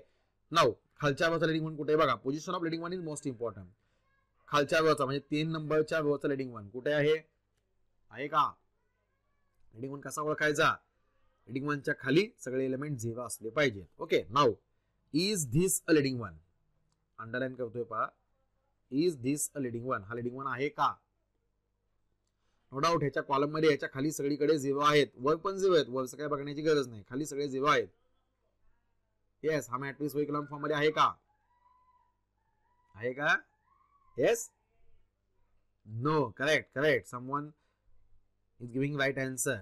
नाउ खालच्या रोचा लीडिंग 1 कुठे? बघा, position of leading 1 is most important. खालच्या रोचा म्हणजे 3 नंबरच्या रोचा लीडिंग 1 कुठे आहे का? लीडिंग 1 कसा ओळखायचा? लीडिंग 1 च्या खाली सगळे एलिमेंट 0 असले पाहिजेत. Okay, now is this a leading 1? Underline करतोय पहा, इज धिस अ लीडिंग 1? हा लीडिंग 1 आहे का? नो डाऊट ह्याच्या कॉलम मध्ये ह्याच्या खाली सगळीकडे 0 आहेत, वर पण 0 आहेत, वरचं काय बघण्याची गरज नाही, खाली सगळे 0 आहेत. येस, हा मॅट्रिक्स वही कॉलम फॉर्म मध्ये आहे का? आहे का? Yes, no, correct, someone is giving right answer.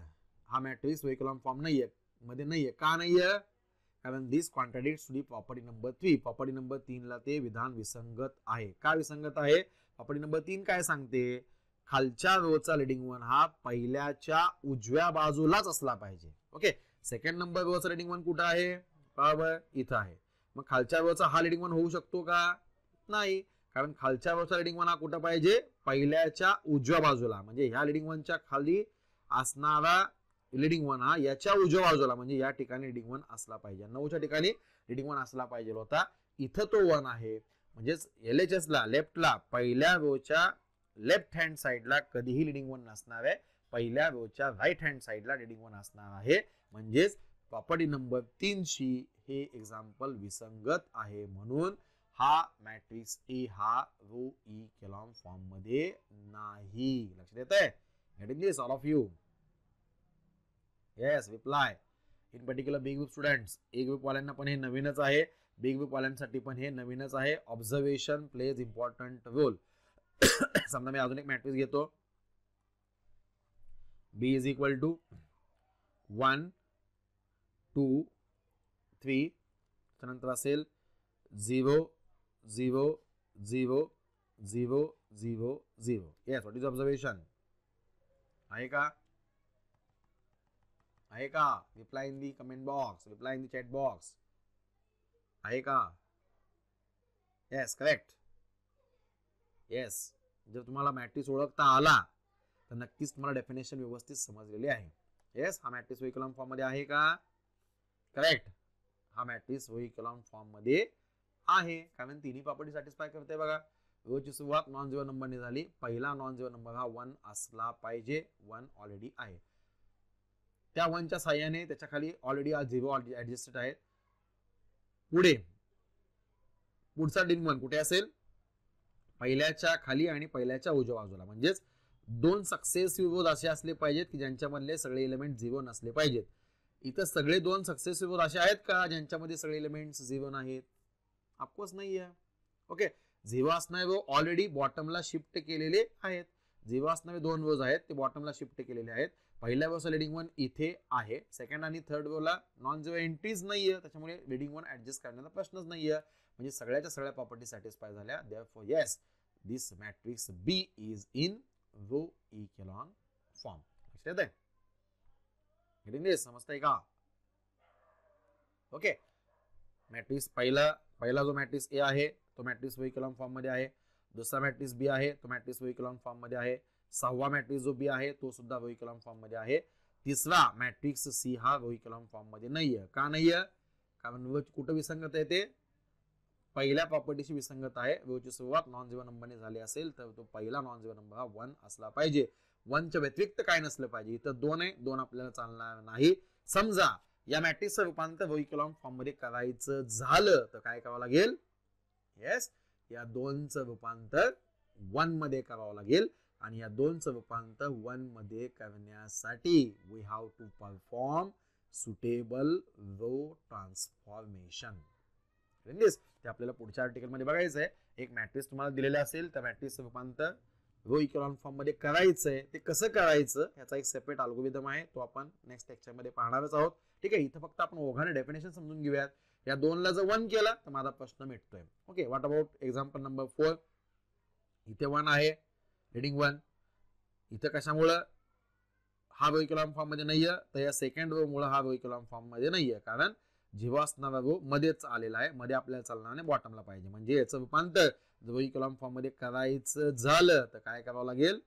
हा मॅट्रिक्स वही कॉलम फॉर्म मध्ये नाहीये. का नाहीये? कारण this contradicts to the property number 3. Property number 3 ला ते विधान विसंगत आहे. का विसंगत आहे? प्रॉपर्टी नंबर 3 काय सांगते? खालच्या रोचा लीडिंग 1 हा पहिल्याच्या उजव्या बाजूलाच असला पाहिजे. Okay, second number Rochak leading 1 कुठं आहे? बरोबर, इथं आहे. मग खालच्या रोचा हा लीडिंग 1 होऊ शकतो का? नाही, कारण खालच्या रोचा लीडिंग 1 हा कुठं पाहिजे? पहिल्याच्या उजव्या बाजूला. म्हणजे ह्या लीडिंग 1 च्या खाली असणारा लीडिंग 1 हा याच्या उजव्या बाजूला, म्हणजे या ठिकाणी लीडिंग 1 असला पाहिजे. 9च्या ठिकाणी लीडिंग 1 असला पाहिजे होता, इथं तो 1 आहे. म्हणजेच LHS ला लेफ्टला पहिल्या रोच्या लेफ्ट हँड साइडला कधीही लीडिंग 1 नसणार आहे, पहिल्या रोच्या राईट हँड साइडला लीडिंग 1 असणार आहे. म्हणजेच प्रॉपर्टी नंबर 3 शी हे एक्झाम्पल विसंगत आहे, म्हणून हा मॅट्रिक्स ए हा रो ई कॉलम फॉर्म मध्ये नाही. लक्षात येतंय? Getting this all of you? Yes, reply. In particular B group students, A group वाल्यांना पण हे नवीनच आहे, बी ग्रुप वाल्यांसाठी पण हे नवीनच आहे. Observation plays important role. समजा मी अजून एक मॅट्रिक्स घेतो, बी इज इक्वल टू 1 2 3, त्यानंतर असेल 0 0 0 0 0 0. Yes, what is observation? आहे का? आहे का? Reply in the comment box, reply in the chat box. आहे का? Yes, correct. येस, जर तुम्हाला मॅट्रिक्स ओळखता आला तर नक्कीच तुम्हाला डेफिनेशन व्यवस्थित समजलेली आहे. येस, हा मॅट्रिक्स वही कॉलम फॉर्म मध्ये आहे का? करेक्ट, हा मॅट्रिक्स वही कॉलम फॉर्म मध्ये आहे, कारण तिन्ही प्रॉपर्टी सॅटिस्फाय करते. बघा, रोजची सुरुवात नॉन 0 नंबरने झाली, पहिला नॉन 0 नंबर हा 1 असला पाहिजे, 1 ऑलरेडी आहे. त्या 1 च्या साह्याने त्याच्या खाली ऑलरेडी 0 ऍडजस्टेड आहे. पुढचा लीडिंग 1 कुठे असेल? पहिल्याच्या खाली आणि पहिल्याच्या उजव्या बाजूला. म्हणजेच 2 सक्सेसिव्ह रोज असे असले पाहिजेत की ज्यांच्यामधले सगळे एलिमेंट 0 नसले पाहिजेत. इथं सगळे 2 सक्सेसिव्ह रोज असे आहेत का ज्यांच्यामध्ये सगळे एलिमेंट 0 नाहीत? ऑफकोर्स नाहीये. ओके, 0 असणारे रो ऑलरेडी बॉटमला शिफ्ट केलेले आहेत, जेव्हा असणारे दोन रोज आहेत ते बॉटमला शिफ्ट केलेले आहेत. पहिल्या रोचा लीडिंग वन इथे आहे, सेकंड आणि थर्ड रोला नॉन झिरो एंट्रीज नाहीये, त्याच्यामुळे लीडिंग वन ऍडजस्ट करण्याचा प्रश्नच नाहीये. म्हणजे सगळ्याच्या सगळ्या प्रॉपर्टी सॅटिस्फाय झाल्या. Therefore yes, this matrix B is in row echelon form. लक्षात आहे? Getting this? समजतंय का? ओके. मॅट्रिक्स पहिला जो मॅट्रिक्स ए आहे तो मॅट्रिक्स रो इकेलॉन फॉर्म मध्ये आहे. दुसरा मॅट्रिक्स बी आहे तो मॅट्रिक्स रो इकेलॉन फॉर्म मध्ये आहे. सहावा मॅट्रिक्स जो बी आहे तो सुद्धा रो इकेलॉन फॉर्म मध्ये आहे. तिसरा मॅट्रिक्स सी हा रो इकेलॉन फॉर्म मध्ये नाहीये. का नाहीये? कारण कुठं विसंगत आहे ते पहिल्या प्रॉपर्टीची विसंगत आहे. रोची सुरुवात नॉन झिरो नंबरने झाली असेल तर तो पहिला नॉन झिरो नंबर हा 1 असला पाहिजे. 1च्या व्यतिरिक्त काय नसलं पाहिजे. इथं 2 आहे, 2 आपल्याला चालणार नाही. समजा या मॅट्रिक्सचं रूपांतर रो इकेलॉन फॉर्म मध्ये करायचं झालं तर काय करावं लागेल? येस, या 2चं रूपांतर 1 मध्ये करावं लागेल. आणि या 2चं रूपांतर 1 मध्ये करण्यासाठी we have to perform suitable row transformation. ते आपल्याला पुढच्या आर्टिकल मध्ये बघायचं आहे. एक मॅट्रिक्स तुम्हाला दिलेलं असेल तर मॅट्रिक्सचं रूपांतर रो इकेलॉन फॉर्म मध्ये करायचंय. ते कसं करायचं याचा एक सेपरेट अल्गोरिदम आहे, तो आपण नेक्स्ट लेक्चर मध्ये पाहणारच आहोत. ठीक आहे. इथं फक्त आपण ओघाने डेफिनेशन समजून घेऊयात. या 2ला जर 1 केला तर माझा प्रश्न मिटतोय. Okay. What about example number 4? इथे 1 आहे, रीडिंग 1. इथं कशामुळं हा रो इकेलॉन फॉर्म मध्ये नाहीये, तर या सेकंड रो मुळे हा रो इकेलॉन फॉर्म मध्ये नाहीये. कारण जेव्हा असणारा रो मध्येच आलेला आहे, मध्ये आपल्याला चालणार नाही, बॉटमला पाहिजे. म्हणजे याचं रूपांतर रो इकेलॉन फॉर्म मध्ये करायचं झालं तर काय करावं लागेल?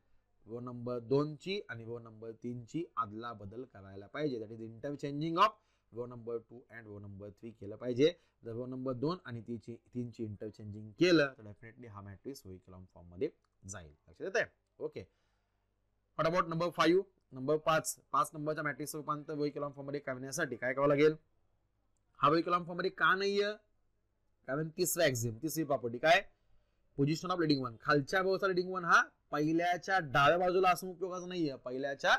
रो नंबर 2 ची आणि रो नंबर 3 ची आदला बदल करायला पाहिजे. That is interchanging of row number 2 and row number 3 केलं पाहिजे. जर रो नंबर 2 आणि 3 ची इंटरचेंजिंग केलं तर डेफिनेटली हा मॅट्रिक्स रो इकेलॉन फॉर्म मध्ये जाईल. लक्षात येतंय? Okay. What about number 5? Number 5 नंबरच्या मॅट्रिक्सचं रूपांतर रो इकेलॉन फॉर्म मध्ये करण्यासाठी काय करावं लागेल? हा रो इकेलॉन फॉर्म मध्ये का नाहीये? कारण तिसरा एक्झिम, तिसरी प्रॉपर्टी काय? Position of leading one. खालच्या रोचा लीडिंग वन हा पहिल्याच्या डाव्या बाजूला असणं उपयोगाचं नाहीये, पहिल्याच्या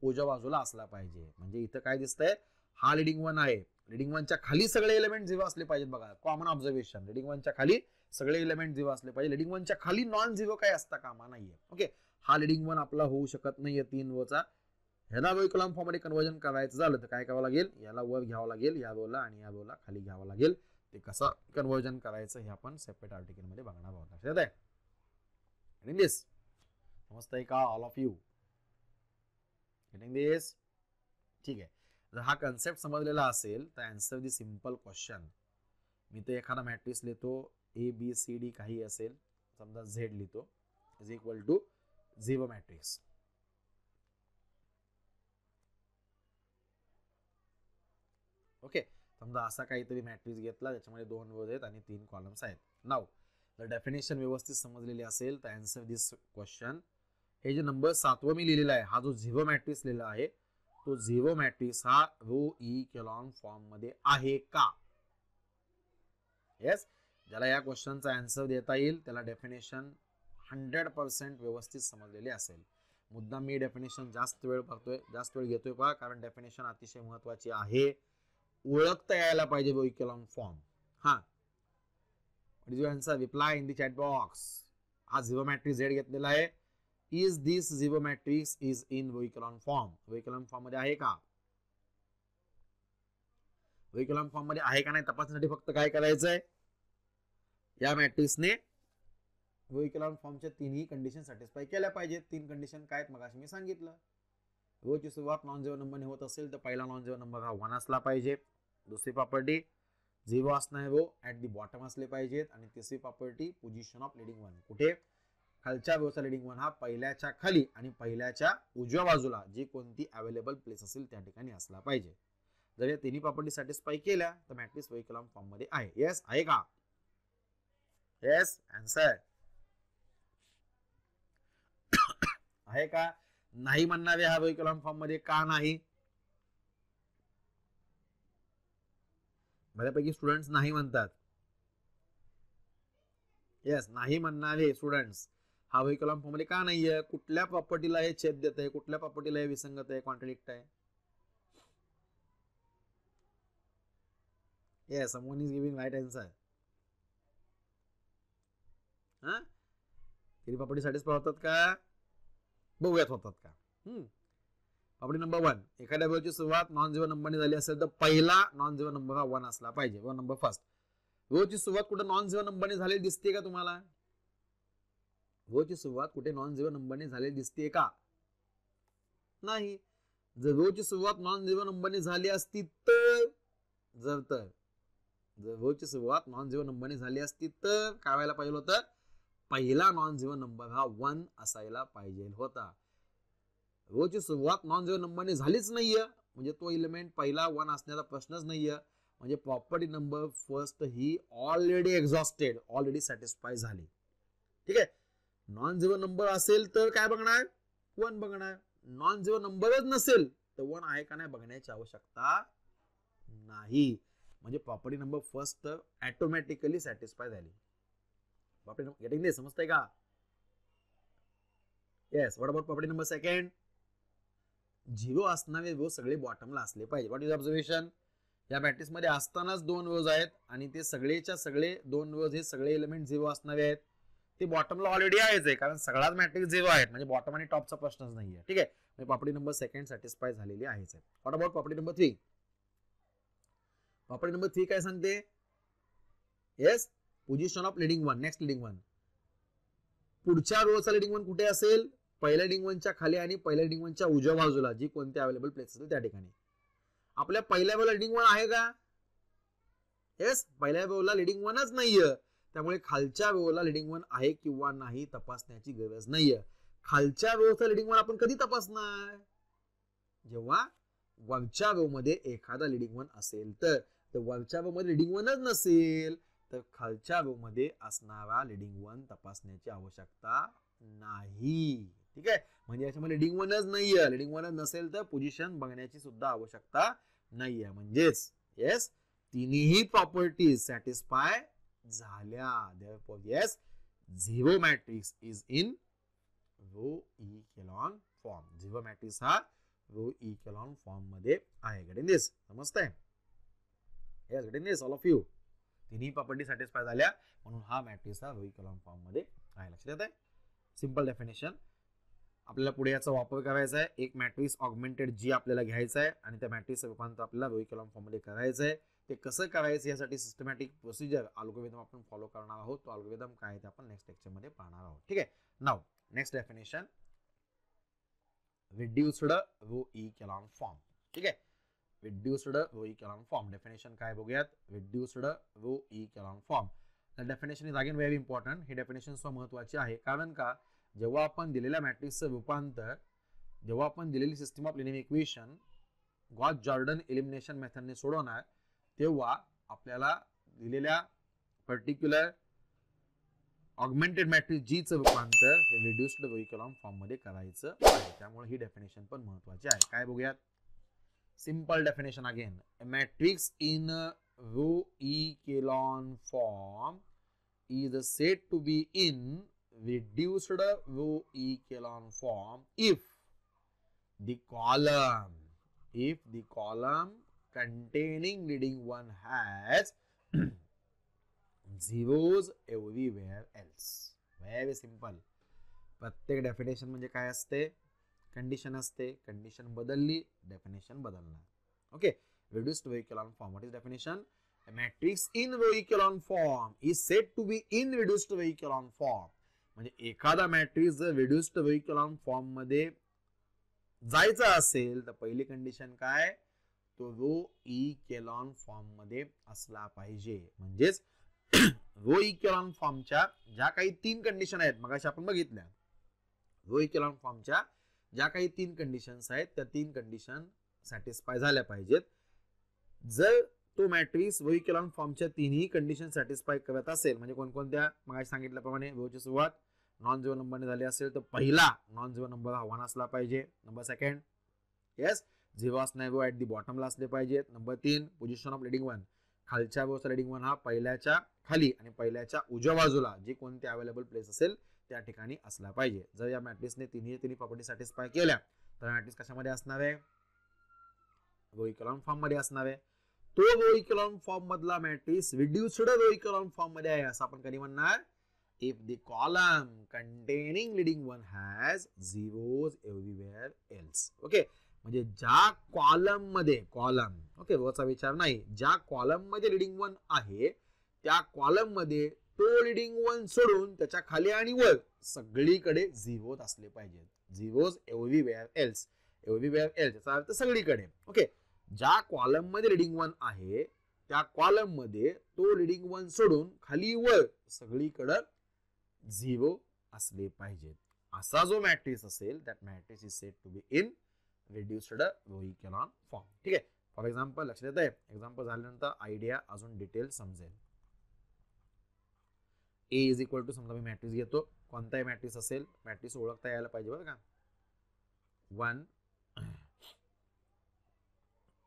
उजव्या बाजूला असला पाहिजे. म्हणजे इथं काय दिसतंय? हा लीडिंग वन आहे, लीडिंग वनच्या खाली सगळे एलिमेंट झिरो असले पाहिजेत. बघा, कॉमन ऑब्झर्वेशन, लीडिंग वनच्या खाली सगळे एलिमेंट झिरो असले पाहिजे. लीडिंग वनच्या खाली नॉन झिरो काय असता कामा नाहीये. ओके. हा लीडिंग वन आपला होऊ शकत नाहीये 3 रोचा. ह्याला रो इकेलॉन फॉर्म मध्ये कन्वर्जन करायचं झालं तर काय करावं लागेल? याला वर घ्यावं लागेल, या रोला, आणि या रोला खाली घ्यावं लागेल. ते कसं कन्वर्जन करायचं हे आपण सेपरेट आर्टिकल मध्ये बघणार आहोत. लक्षात आहे? Getting this? समजतंय का ऑल ऑफ यू? गेटिंग दिस? ठीक आहे. जर हा कन्सेप्ट समजलेला असेल तर आन्सर दी सिंपल क्वेश्चन. मी तर एखादा मॅट्रिक्स लिहितो, ABCD काही असेल, समजा Z लिहितो, is equal to 0 matrix. Okay. समजा असा काहीतरी मॅट्रिक्स घेतला ज्याच्यामध्ये 2 रोज आहेत आणि 3 कॉलम्स आहेत. नाव जर डेफिनेशन व्यवस्थित समजलेली असेल तर आन्सर दिस क्वेश्चन. हे जे नंबर 7 मी लिहिलेला आहे, हा जो 0 मॅट्रिक्स लिहिलेला आहे, तो 0 मॅट्रिक्स हा रो इकेलॉन फॉर्म मध्ये आहे का? येस. ज्याला या क्वेश्चनचा आन्सर देता येईल त्याला डेफिनेशन 100% व्यवस्थित समजलेली असेल. मुद्दाम मी डेफिनेशन जास्त वेळ घेतोय पहा, कारण डेफिनेशन अतिशय महत्वाची आहे. ओळखता यायला पाहिजे रो इकेलॉन फॉर्म. हा, what is your answer? Reply in the chat box. हा 0 मॅट्रिक्स Z घेतलेला आहे. Is this 0 matrix is in row echelon form? Row echelon form मध्ये आहे का? रो इकेलॉन फॉर्म मध्ये आहे का नाही तपासण्यासाठी फक्त काय करायचंय? या मॅट्रिक्सने रो इकेलॉन फॉर्मच्या 3ही कंडिशन सॅटिस्फाय केल्या पाहिजेत. 3 कंडिशन काय आहेत मगाशी मी सांगितलं. रोची सुरुवात नॉन झिरो नंबरने होत असेल तर पहिला नॉन झिरो नंबर हा 1 असला पाहिजे. दुसरी प्रॉपर्टी 0 असणारे रो ऍट दी बॉटम असले पाहिजेत. आणि तिसरी property position of leading one. कुठे? खालच्या रोचा लीडिंग वन हा पहिल्याच्या खाली आणि पहिल्याच्या उजव्या बाजूला जी कोणती अवेलेबल प्लेस असेल त्या ठिकाणी असला पाहिजे. जर या तिन्ही प्रॉपर्टी सॅटिस्फाय केल्या तर मॅट्रिक्स रो इकेलॉन फॉर्म मध्ये आहे. येस आहे का? येस. आन्सर आहे का? नाही म्हणणारे हा रो इकेलॉन फॉर्म मध्ये का नाही? बऱ्यापैकी स्टुडंट्स नाही म्हणतात. येस, नाही म्हणणारे स्टुडंट्स हा रो इकेलॉन फॉर्म मध्ये का नाहीये? कुठल्या प्रॉपर्टीला हे छेद देत आहे? कुठल्या प्रॉपर्टीला हे विसंगत आहे, कॉन्ट्रडिक्ट आहे? Yes, someone is giving right answer. हा, तिन्ही प्रॉपर्टी सॅटिस्फाय होतात का? बघूयात होतात का. प्रॉपर्टी नंबर 1, एखाद्या रोची सुरुवात नॉन झिरो नंबरने झाली असेल तर पहिला नॉन झिरो नंबर हा 1 असला पाहिजे. Row number first. रोची सुरुवात कुठे नॉन झिरो नंबरने झालेली दिसते का तुम्हाला? रोची सुरुवात कुठे नॉन झिरो नंबरने झालेली दिसते का? नाही. जर रोची सुरुवात नॉन झिरो नंबरने झाली असती तर जर रोची सुरुवात नॉन झिरो नंबरने झाली असती तर काय व्हायला पाहिजे होतं? पहिला नॉन झिरो नंबर हा 1 असायला पाहिजे होता. रोची सुरुवात नॉन झिरो नंबरने झालीच नाहीये म्हणजे तो एलिमेंट पहिला 1 असण्याचा प्रश्नच नाहीये. म्हणजे प्रॉपर्टी नंबर फर्स्ट ही ऑलरेडी एक्झॉस्टेड, ऑलरेडी सॅटिस्फाय झाली. ठीक आहे. नॉन झिरो नंबर असेल तर काय बघणार? 1 बघणार. नॉन झिरो नंबरच नसेल तर 1 आहे का नाही बघण्याची आवश्यकता नाही. म्हणजे property number first automatically satisfy झाली. प्रॉपर्टी गेटिंग दिस, समजतंय का? Yes. What about property number second? Zero असणारे रो सगळे बॉटमला असले पाहिजे. What is observation? या मॅट्रिक्स मध्ये असतानाच 2 रोज आहेत आणि ते सगळेच्या सगळे 2 रोज हे सगळे एलिमेंट झिरो असणारे आहेत. ते बॉटमला ऑलरेडी आहेच आहे कारण सगळाच मॅट्रिक्स झिरो आहेत म्हणजे बॉटम आणि टॉपचा प्रश्नच नाहीये. ठीक आहे. म्हणजे प्रॉपर्टी नंबर सेकंड सॅटिस्फाय झालेली आहेच आहे. What about property number 3? Property number 3 काय सांगते? Yes, position of leading one. Next leading one. पुढच्या रोचा लीडिंग वन कुठे असेल? पहिल्या लीडिंग वनच्या खाली आणि पहिल्या लीडिंग वनच्या उजव्या बाजूला जी कोणती अवेलेबल प्लेस असेल त्या ठिकाणी. आपल्या पहिल्या रोला लीडिंग वन आहे का? येस, पहिल्या रोला लीडिंग वनच नाहीये. त्यामुळे खालच्या रोला लीडिंग वन आहे किंवा नाही तपासण्याची गरज नाहीये. खालच्या रोचा लीडिंग वन आपण कधी तपासणार? जेव्हा वरच्या रो मध्ये एखादा लीडिंग वन असेल तर. वरच्या रो मध्ये लीडिंग वनच नसेल तर खालच्या रो मध्ये असणारा लीडिंग वन तपासण्याची आवश्यकता नाही. ठीक आहे. म्हणजे याच्यामध्ये लीडिंग वनच नाहीये. लीडिंग वनच नसेल तर पोझिशन बघण्याची सुद्धा आवश्यकता नाहीये. म्हणजेच येस, तिन्ही प्रॉपर्टीज सॅटिस्फाय झाल्या. therefore yes, zero matrix is in row echelon form. Zero matrix हा रो इकेलॉन फॉर्म मध्ये आहे. गेटिंग दिस, समजतंय? Yes, getting this all of you. तिन्ही प्रॉपर्टी सॅटिस्फाय झाल्या म्हणून हा मॅट्रिक्स हा रो इकेलॉन फॉर्म मध्ये आहे. लक्षात येत आहे? Simple definition. आपल्याला पुढे याचा वापर करायचा आहे. एक मॅट्रिक्स ऑगमेंटेड जी आपल्याला घ्यायचा आहे आणि त्या मॅट्रिक्सचं रूपांतर आपल्याला रो इकेलॉन फॉर्म मध्ये करायचं आहे. ते कसं करायचं यासाठी सिस्टमॅटिक प्रोसिजर अल्गोरिदम आपण फॉलो करणार आहोत. तो अल्गोरिदम काय आहे ते आपण नेक्स्ट लेक्चर मध्ये पाहणार आहोत. ठीक आहे. Now next definition, reduced row echelon form. ठीक आहे. Reduced row echelon form definition काय बघूयात? Reduced row echelon form. The definition is again very important. ही डेफिनेशन महत्वाची आहे कारण का जेव्हा आपण दिलेल्या मॅट्रिक्सचं रूपांतर, जेव्हा आपण दिलेली system of linear equation Gauss Jordan elimination मेथडने सोडवणार तेव्हा आपल्याला दिलेल्या पर्टिक्युलर ऑगमेंटेड मॅट्रिक्स जी चं रूपांतर हे रिड्यूस्ड रो इकेलॉन फॉर्म मध्ये करायचं आहे. त्यामुळे ही डेफिनेशन पण महत्वाची आहे. काय बघूयात? Simple definition again. A matrix in row echelon form is said to be in reduced row echelon form if the column containing leading one has zeros everywhere else. Very simple. प्रत्येक डेफिनेशन म्हणजे काय असते? कंडिशन असते. कंडिशन बदलली, डेफिनेशन बदलणार. Okay. reduced row echelon form. What is definition? A matrix in row echelon form is said to be in reduced row echelon form. म्हणजे एखादा मॅट्रिक्स जर reduced row echelon फॉर्म मध्ये जायचा असेल तर पहिली कंडिशन काय? तो रो इकेलॉन फॉर्म मध्ये असला पाहिजे. म्हणजेच रो इकेलॉन फॉर्मच्या ज्या काही 3 कंडिशन आहेत मगाशी आपण बघितल्या. रो इकेलॉन फॉर्मच्या ज्या काही 3 कंडिशन्स आहेत त्या 3 कंडिशन सॅटिस्फाय झाल्या पाहिजेत. जर तो मॅट्रिक्स रो इकेलॉन फॉर्मच्या तिन्ही कंडिशन सॅटिस्फाय करत असेल म्हणजे कोणकोणत्या? मगाशी सांगितल्याप्रमाणे रोची सुरुवात नॉन झिरो नंबरने झाली असेल तर पहिला नॉन झिरो नंबर हा 1 असला पाहिजे. नंबर सेकंड, येस, झिरो असणारे रो ऍट दी बॉटमला असले पाहिजेत. Number 3, position of leading one. खालच्या रोचा लीडिंग वन हा पहिल्याच्या खाली आणि पहिल्याच्या उजव्या बाजूला जी कोणती अवेलेबल प्लेस असेल त्या ठिकाणी असला पाहिजे. जर या मॅट्रिक्सने तिन्ही प्रॉपर्टी सॅटिस्फाय केल्या तर मॅट्रिक्स कशामध्ये असणार आहे? रो इकेलॉन फॉर्म मध्ये असणार आहे. तो रो इकेलॉन फॉर्म मधला matrix reduced row echelon form मध्ये आहे असं आपण कधी म्हणणार? if the column containing leading one has zeros everywhere else. Okay, म्हणजे ज्या कॉलम मध्ये, कॉलम ओके वरचा विचार नाही, ज्या कॉलम मध्ये लीडिंग वन आहे त्या कॉलम मध्ये तो लीडिंग वन सोडून त्याच्या खाली आणि वर सगळीकडे झिरोज असले पाहिजेत. Zeros everywhere else, everywhere else याचा अर्थ सगळीकडे. ओके, ज्या कॉलम मध्ये लीडिंग वन आहे त्या कॉलम मध्ये तो लीडिंग वन सोडून खाली वर सगळीकडे झिरो असले पाहिजेत. असा जो मॅट्रिक्स असेल that matrix is said to be in reduced row echelon form. ठीक आहे, फॉर एक्झाम्पल लक्षात येत आहे. एक्झाम्पल झाल्यानंतर आयडिया अजून डिटेल समजेल. ए इज इक्वल टू समजा मी मॅट्रिक्स घेतो, कोणताही मॅट्रिक्स असेल, मॅट्रिक्स ओळखता यायला पाहिजे बरं का. 1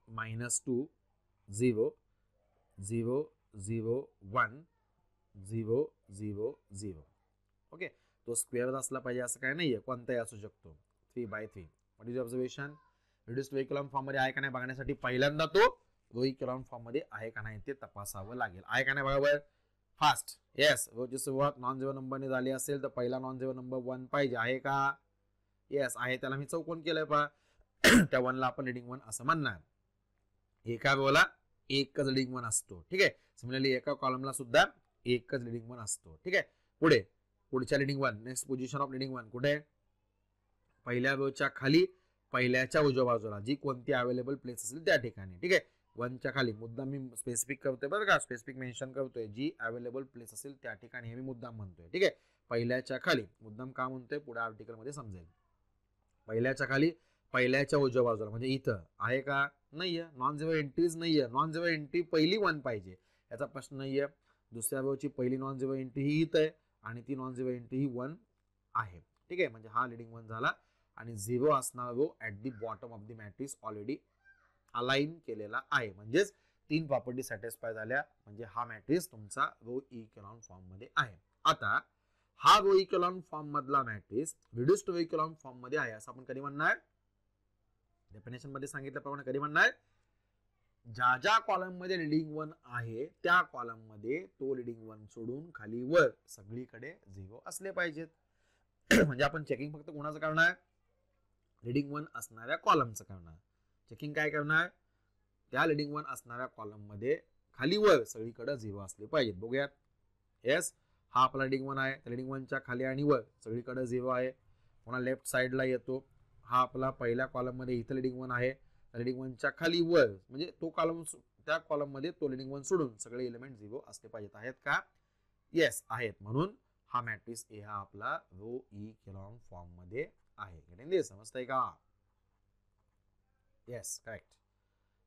-2 0 0 0 1 0 0 0. ओके, तो स्क्वेअर असला पाहिजे असं काय नाहीये, कोणताही असू शकतो. 3/3. What is observation? Reduced row echelon form मध्ये आहे का नाही बघण्यासाठी पहिल्यांदा तो रो इचेलॉन फॉर्म मध्ये आहे का नाही ते तपासावं लागेल. आहे का नाही बरोबर? फास्ट. येस. रोजची सुरुवात नॉन झिरो नंबरने झाली असेल तर पहिला नॉन झिरो नंबर 1 पाहिजे. आहे का? येस आहे. त्याला मी चौकोन केलंय पहा. त्या 1 ला आपण लीडिंग 1 असं म्हणणार. एका रोला एकच लीडिंग 1 असतो. ठीक आहे, सिमिलरली एका कॉलमला सुद्धा एकच लीडिंग 1 असतो. ठीक आहे, पुढे पुढच्या leading 1, next position of leading 1 कुठे? पहिल्या रोच्या खाली पहिल्याच्या उजव्या बाजूला जी कोणती अवेलेबल प्लेस असेल त्या ठिकाणी. ठीक आहे, 1 च्या खाली मुद्दाम मी स्पेसिफिक करतोय बरं का, स्पेसिफिक मेन्शन करतोय, जी अवेलेबल प्लेस असेल त्या ठिकाणी हे मी मुद्दाम म्हणतोय. ठीक आहे, पहिल्याच्या खाली मुद्दाम का म्हणतोय पुढे आर्टिकल मध्ये समजेल. पहिल्याच्या खाली पहिल्याच्या उजव्या बाजूला म्हणजे इथं आहे का? नाहीये. नॉन झिरो एंट्रीज नाहीये. नॉन झिरो एंट्री पहिली 1 पाहिजे याचा प्रश्न नाहीये. दुसऱ्या रोची पहिली नॉन झिरो एंट्री ही इथं आहे आणि ती नॉन झिरो एंट्री ही 1 आहे. ठीक आहे, म्हणजे हा लीडिंग 1 झाला आणि 0 असणारा row at the bottom of the matrix already align केलेला आहे. म्हणजेच 3 प्रॉपर्टी सॅटिस्फाय झाल्या, म्हणजे हा मॅट्रिक्स तुमचा रो इचेलॉन फॉर्म मध्ये आहे. आता हा रो इचेलॉन फॉर्म मधला matrix reduced row echelon form मध्ये आहे असं आपण कधी म्हणणार? डेफिनेशन मध्ये सांगितल्याप्रमाणे कधी म्हणणार? ज्या ज्या कॉलम मध्ये लीडिंग 1 आहे त्या कॉलम मध्ये तो लीडिंग 1 सोडून खाली वर सगळीकडे 0 असले पाहिजेत. म्हणजे आपण चेकिंग फक्त कोणाचं करणार? लीडिंग 1 असणाऱ्या कॉलमचं करणार. चेकिंग काय करणार? त्या लीडिंग 1 असणाऱ्या कॉलम मध्ये खाली वर सगळीकडे 0 असले पाहिजेत. बघूयात. येस, हा आपला लीडिंग 1 आहे, लीडिंग 1 च्या खाली आणि वर सगळीकडे 0 आहे. पुन्हा लेफ्ट साइडला येतो, हा आपला पहिल्या कॉलम मध्ये इथं लीडिंग 1 आहे, लीडिंग 1 च्या खाली वर म्हणजे तो कॉलम, त्या कॉलम मध्ये तो लीडिंग 1 सोडून सगळे एलिमेंट 0 असले पाहिजेत. आहेत का? येस आहेत. म्हणून हा मॅट्रिक्स ए हा आपला रो इचेलॉन फॉर्म मध्ये आहे. Getting this? समजतंय का? Yes, correct.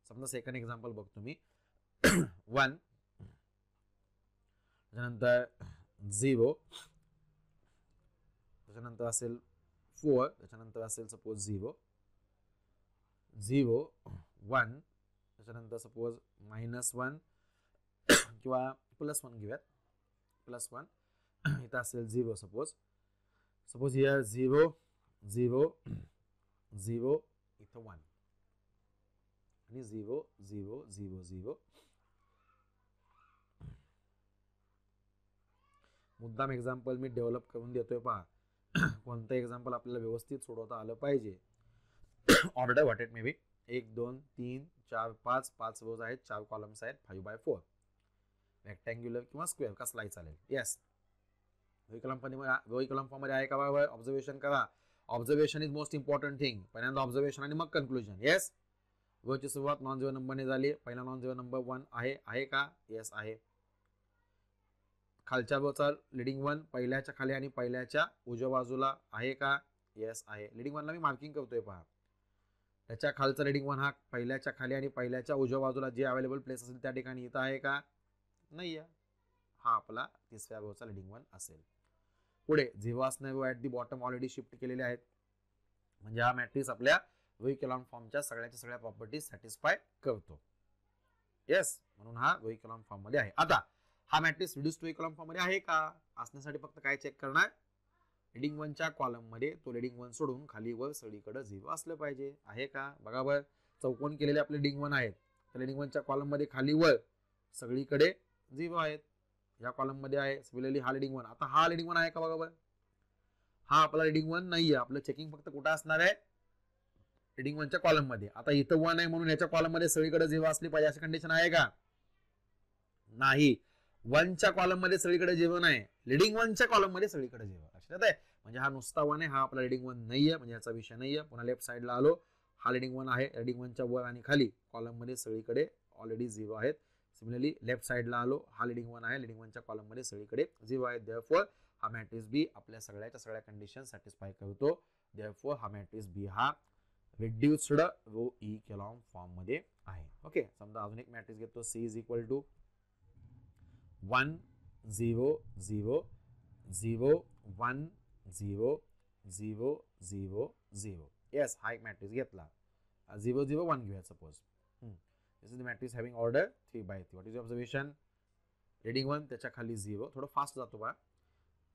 समजा सेकंड एक्झाम्पल बघतो मी. 1 त्याच्यानंतर 0 त्याच्यानंतर असेल 4 त्याच्यानंतर असेल सपोज 0 0 1 त्याच्यानंतर सपोज -1 किंवा +1 घेऊयात. +1 इथं असेल 0 सपोज हिअर 0 0 0 इथं 1 आणि 0 0 0 0. मुद्दाम एक्झाम्पल मी डेव्हलप करून देतोय पहा. कोणतं एक्झाम्पल आपल्याला व्यवस्थित सोडवता आलं पाहिजे. Order what it may be. 1 2 3 4 5 रोज आहेत, 4 कॉलम्स आहेत, 5/4 रेक्टँग्युलर किंवा स्क्वेअर कसलाही चालेल. येस, रो इचेलॉन फॉर्म मध्ये आहे का? बरोबर. ऑब्झर्वेशन करा. Observation is most important thing. पहिल्यांदा ऑब्झर्वेशन आणि मग कन्क्लुजन. येस, रोची सुरुवात नॉन झिरो नंबरने झाली. पहिला नॉन झिरो नंबर 1 आहे. आहे का? येस आहे. खालच्या रोचा लीडिंग 1 पहिल्याच्या खाली आणि पहिल्याच्या उजव्या बाजूला आहे का? येस आहे. लीडिंग 1 ला मी मार्किंग करतोय पहा. त्याच्या खालचा लीडिंग 1 हा पहिल्याच्या खाली आणि पहिल्याच्या उजव्या बाजूला जे अवेलेबल प्लेस असेल त्या ठिकाणी इथं आहे का? नाही आहे. हा आपला तिसऱ्या रोचा लीडिंग 1 असेल. पुढे 0 असणारे row at the bottom already shift केलेले आहेत. म्हणजे हा मॅट्रिक्स आपल्या रो इचेलॉन फॉर्मच्या सगळ्या प्रॉपर्टी सॅटिस्फाय करतो. येस, म्हणून हा रो इचेलॉन फॉर्म मध्ये आहे. आता हा matrix reduced row echelon form मध्ये आहे का असण्यासाठी फक्त काय चेक करणार? लीडिंग 1 च्या कॉलम मध्ये तो लीडिंग 1 सोडून खाली वर सगळीकडे 0 असलं पाहिजे. आहे का? बघा बर, चौकोन केलेले आपले लीडिंग 1 आहेत. तर लीडिंग 1 च्या कॉलम मध्ये खाली वर सगळीकडे 0 आहेत. या कॉलम मध्ये आहे. सिमिलरली हा लीडिंग वन. आता हा लीडिंग वन आहे का बघा. हा आपला लीडिंग वन नाहीये. आपलं चेकिंग फक्त कुठं असणार आहे, लीडिंग वनच्या कॉलम मध्ये. आता इथं वन आहे म्हणून याच्या कॉलम मध्ये सगळीकडे 0 असली पाहिजे अशी कंडिशन आहे का? नाही. वनच्या कॉलम मध्ये सगळीकडे 0 नाही, लीडिंग वनच्या कॉलम मध्ये सगळीकडे 0. लक्षात आहे. म्हणजे हा नुसता वन आहे, हा आपला लीडिंग वन नाहीये, म्हणजे याचा विषय नाहीये. पुन्हा लेफ्ट साइडला आलो, हा लीडिंग वन आहे. लीडिंग वनच्या वर आणि खाली कॉलम मध्ये सगळीकडे ऑलरेडी 0 आहेत. सिमिलरली लेफ्ट साइडला आलो, हा लीडिंग वन आहे. लीडिंग वनच्या कॉलम मध्ये सगळीकडे 0 आहेत. देअरफॉर हा मॅट्रिक्स बी आपल्या सगळ्या कंडिशन सॅटिस्फाय करतो. देअरफॉर हा मॅट्रिक्स बी हा रिड्युस्ड रो इकॉलॉन फॉर्म मध्ये आहे. ओके. समजा अजून एक मॅट्रिक्स घेतो. C is equal to 1 0 0 0 1 0 0 0 0. Yes, हा एक मॅट्रिक्स घेतला. 0 0 1 घेऊया suppose. This is the matrix having order 3/3. What is observation? Leading one त्याच्या खाली 0. थोडं फास्ट जातो बा.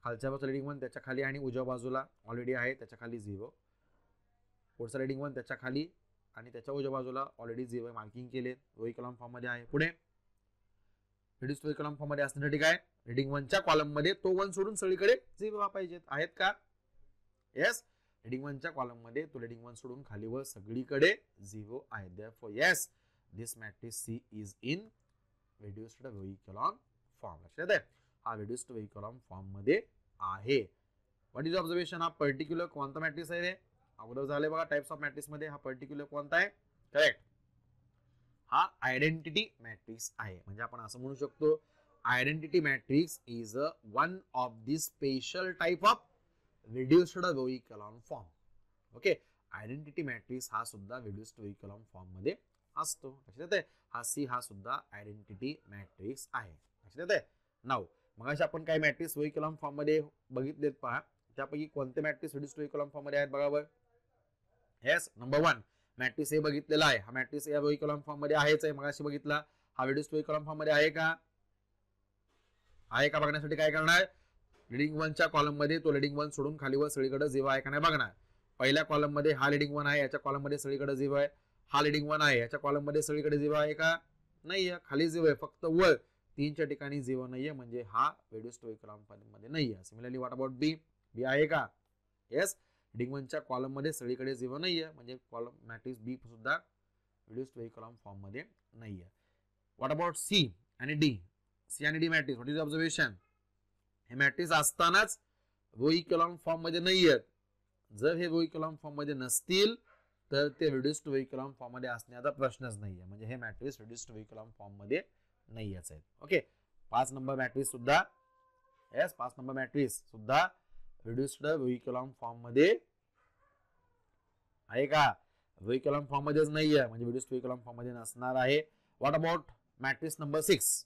खालच्या बाजूला लीडिंग वन त्याच्या खाली आणि उजव्या बाजूला ऑलरेडी आहे त्याच्या खाली 0. पुढचा लीडिंग वन त्याच्या खाली आणि त्याच्या उजव्या बाजूला ऑलरेडी 0 मार्किंग केले. रो इकॉलॉन फॉर्म मध्ये आहे. पुढे रिड्यूस्ड रो इकॉलॉन फॉर्म मध्ये असण्यासाठी काय, लीडिंग वनच्या कॉलम मध्ये तो वन सोडून सगळीकडे 0 पाहिजेत. आहेत का? येस. लीडिंग वनच्या कॉलम मध्ये तो लीडिंग वन सोडून खाली वर सगळीकडे 0 आहे. Therefore yes, this matrix C is in reduced row echelon form. लक्षात आहे. हा रिड्यूस्ड रो इकॉलॉन फॉर्म मध्ये आहे. What is observation? हा पर्टिक्युलर कोणता मॅट्रिक्स आहे रे? अगोदर झाले बघा टाइप्स ऑफ मॅट्रिक्स मध्ये. हा पर्टिक्युलर कोणता आहे? करेक्ट, हा आयडेंटिटी मॅट्रिक्स आहे. म्हणजे आपण असं म्हणू शकतो, identity matrix is one of the special type of reduced row echelon form. Okay. Identity matrix हा सुद्धा रिड्युस्ड रो इकॉलॉन फॉर्म मध्ये असतो. लक्षात आहे. हा सी हा सुद्धा आयडेंटिटी मॅट्रिक्स आहे. लक्षात आहे. नाव मग आपण काय मॅट्रिक्स रो इकॉलॉन फॉर्म मध्ये बघितलेत पहा. त्यापैकी कोणते matrix reduced row echelon form मध्ये आहेत बघा. येस, नंबर 1 मॅट्रिक्स ए बघितलेला आहे. हा मॅट्रिक्स या रो इकॉलॉन फॉर्म मध्ये आहेच आहे. मगाशी बघितला. हा रिड्युस्ड रो इकॉलॉन फॉर्म मध्ये आहे का? आहे का बघण्यासाठी काय करणार, लीडिंग वनच्या कॉलम मध्ये तो लीडिंग वन सोडून खाली वर सगळीकडे 0 आहे का नाही बघणार. पहिल्या कॉलम मध्ये हा लीडिंग वन आहे, याच्या कॉलम मध्ये सगळीकडे 0 आहे. हा लीडिंग वन आहे, याच्या कॉलम मध्ये सगळीकडे 0 आहे का? नाहीये. खाली 0 आहे, फक्त वर 3च्या ठिकाणी 0 नाहीये, म्हणजे हा रिड्युस्ड रो इकॉलॉन फॉर्म मध्ये नाहीये. सिमिलरली व्हॉट अबाउट बी? बी आहे का? येस. लीडिंग वनच्या कॉलम मध्ये सगळीकडे 0 नाहीये, म्हणजे कॉलम मॅट्रिक्स बी सुद्धा रिड्युस्ड रो इकॉलॉन फॉर्म मध्ये नाहीये. व्हॉट अबाउट सी आणि डी? सी आणि D matrix, what is observation? हे मॅट्रिक्स असतानाच रो इकॉलॉन फॉर्म मध्ये नाहीयेत. जर हे रो इकॉलॉन फॉर्म मध्ये नसतील तर ते रिड्युस्ड रो इकॉलॉन फॉर्म मध्ये असण्याचा प्रश्नच नाहीये. म्हणजे हे matrix reduced row echelon form मध्ये नाहीयेच आहेत. ओके. 5 नंबर मॅट्रिक्स सुद्धा, येस, 5 नंबर मॅट्रिक्स सुद्धा रिड्युस्ड रो इकॉलॉन फॉर्म मध्ये आहे का? रो इकॉलॉन फॉर्म मध्येच नाहीये, म्हणजे रिड्युस्ड रो इकॉलॉन फॉर्म मध्ये नसणार आहे. What about matrix number 6?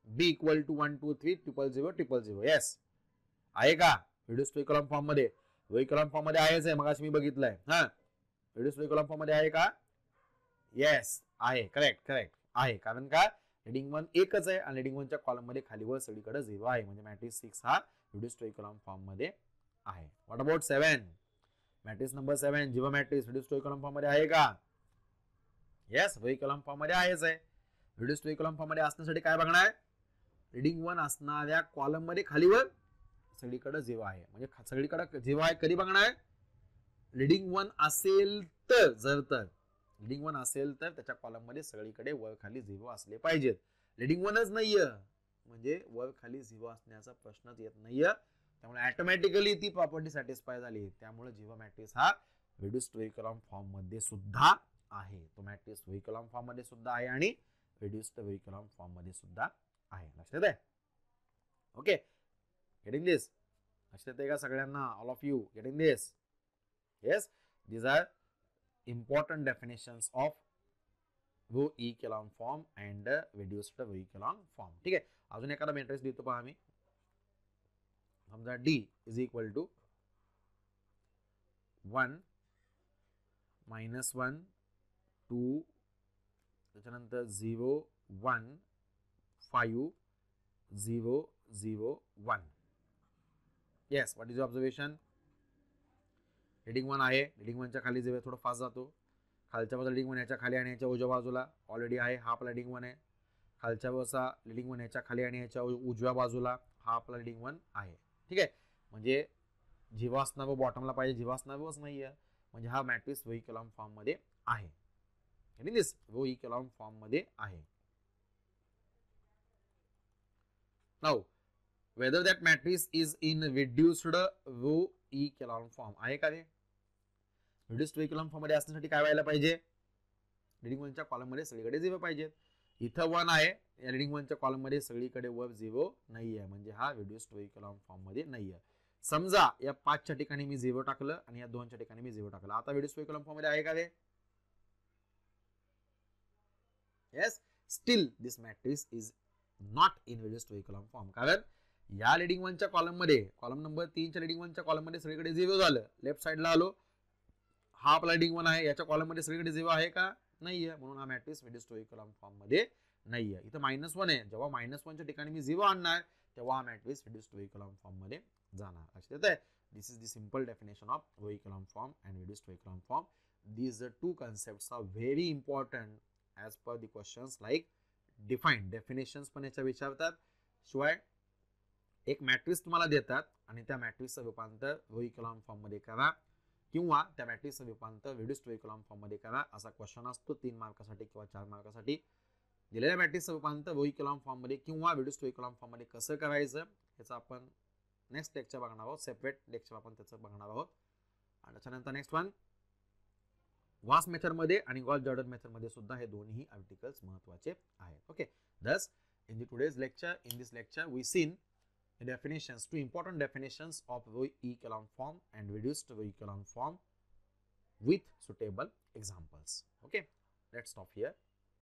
B equal to 1 2 3 0 0 0 0. Yes, आहे का? रिड्युस्ड रो इकॉलॉन फॉर्म मध्ये, रो इकॉलॉन फॉर्म मध्ये आहेच आहे. मगाशी मी बघितलंय. हा, रिड्युस्ड रो इकॉलॉन फॉर्म मध्ये आहे का? येस, आहे. करेक्ट करेक्ट आहे. कारण का, लीडिंग वन एकच आहे आणि लीडिंग वनच्या कॉलम मध्ये खाली वर सगळीकडे 0 आहे, म्हणजे मॅट्रिक्स 6 हा रिड्युस्ड रो इकॉलॉन फॉर्म मध्ये आहे. What about 7? मॅट्रिक्स नंबर 7 जीवा matrix reduced row echelon form मध्ये आहे का? येस, रो इकॉलॉन फॉर्म मध्ये आहेच आहे. रिड्युस्ड रो इकॉलॉन फॉर्म मध्ये असण्यासाठी काय बघणार, लीडिंग वन असणाऱ्या कॉलम मध्ये खालीवर सगळीकडे 0 आहे, म्हणजे सगळीकडे 0 आहे. कधी बघणार, लीडिंग वन असेल तर. जर तर लीडिंग वन असेल तर त्याच्या कॉलम मध्ये सगळीकडे वर खाली 0 असले पाहिजेत. लीडिंग वनच नाहीये, म्हणजे वर खाली 0 असण्याचा प्रश्नच येत नाहीये. त्यामुळे ऑटोमॅटिकली ती प्रॉपर्टी सॅटिस्फाय झाली. त्यामुळे जीवा मॅट्रिक्स हा रिड्युस्ड रो इकॉलॉन फॉर्म मध्ये सुद्धा आहे. तो मॅट्रिक्स रो इकॉलॉन फॉर्म मध्ये सुद्धा आहे आणि रिड्युस्ड रो इकॉलॉन फॉर्म मध्ये सुद्धा आहे. लक्षात आहे? Okay, getting this? लक्षात आहे का सगळ्यांना? All of you getting this? Yes, these are important definitions of row echelon form and reduced row echelon form. ठीक आहे. अजून एखादा मॅट्रिक्स देतो पहा आम्ही. समजा डी इज इक्वल टू 1 -1 2 त्याच्यानंतर 0 1 5 0 0 1. Yes, what is observation? Leading one आहे, लीडिंग वनच्या खाली 0, थोडं फास्ट जातो. खालच्या बाजूला लीडिंग वन याच्या खाली आणि याच्या उजव्या बाजूला ऑलरेडी आहे. हा आपला लीडिंग वन आहे. खालच्या वरचा लिडिंग वन ह्याच्या खाली आणि ह्याच्या उजव्या बाजूला हा आपला लिडिंग वन आहे. ठीक आहे, म्हणजे जेव्हा असणार व बॉटमला पाहिजे, जेव्हा असणार वच नाही आहे, म्हणजे हा मॅट्रिक्स वही कॉलम फॉर्म मध्ये आहे. दिस वही कॉलम फॉर्म मध्ये आहे. Now whether that matrix is in reduced row echelon form आहे का रे? रिड्युस्ड रो कॉलम फॉर्म मध्ये असण्यासाठी काय व्हायला पाहिजे? रीडिंग वनच्या कॉलम मध्ये सगळीकडे 0 पाहिजेत. इथं 1 आहे, या रीडिंग वनच्या कॉलम मध्ये सगळीकडे वर 0 नाही आहे, म्हणजे हा रिड्युस्ड रो कॉलम फॉर्म मध्ये नाही आहे. समजा या 5 च्या ठिकाणी मी 0 टाकलं आणि या 2 च्या ठिकाणी मी 0 टाकलं, आता रिड्युस्ड रो कॉलम फॉर्म मध्ये आहे का रे? Yes, still this matrix is not in reduced row column form. कारण या लीडिंग वनच्या कॉलम मध्ये, कॉलम नंबर 3 च्या लीडिंग वनच्या कॉलम मध्ये सगळीकडे 0 झालं. लेफ्ट साइडला आलो, हा आपला लीडिंग वन आहे, याच्या कॉलम मध्ये सगळीकडे 0 आहे का? नाहीये, म्हणून हा matrix reduced row column form मध्ये नाहीये. इथं -1 आहे, जेव्हा -1 च्या ठिकाणी मी 0 आणणार तेव्हा हा matrix reduced row column form मध्ये जाणार. लक्षात येतंय? This is the simple definition of row column form and reduced row column form. These two concepts are very important as per the questions like defined. Definitions पण याच्या विचारतात. शिवाय एक मॅट्रिक्स तुम्हाला देतात आणि त्या मॅट्रिक्सचं रूपांतर रो कॉलम फॉर्म मध्ये करा किंवा त्या मॅट्रिक्सचं रूपांतर रिड्युस्ड रो कॉलम फॉर्म मध्ये करा, असा क्वेश्चन असतो 3 मार्कासाठी किंवा 4 मार्कासाठी. दिलेल्या मॅट्रिक्सचं रूपांतर रो कॉलम फॉर्म मध्ये किंवा रिड्युस्ड रो कॉलम फॉर्म मध्ये कसं करायचं याचं आपण नेक्स्ट लेक्चर बघणार आहोत. सेपरेट लेक्चर आपण त्याचं बघणार आहोत. आणि त्याच्यानंतर नेक्स्ट वन गॉस मेथड मध्ये आणि गॉस जॉर्डन मेथड मध्ये सुद्धा हे दोन्ही आर्टिकल्स महत्त्वाचे आहेत. Okay, thus in the today's lecture, in this lecture we seen the definitions, two important definitions of row echelon form and reduced row echelon form with suitable examples. Okay, let's stop here.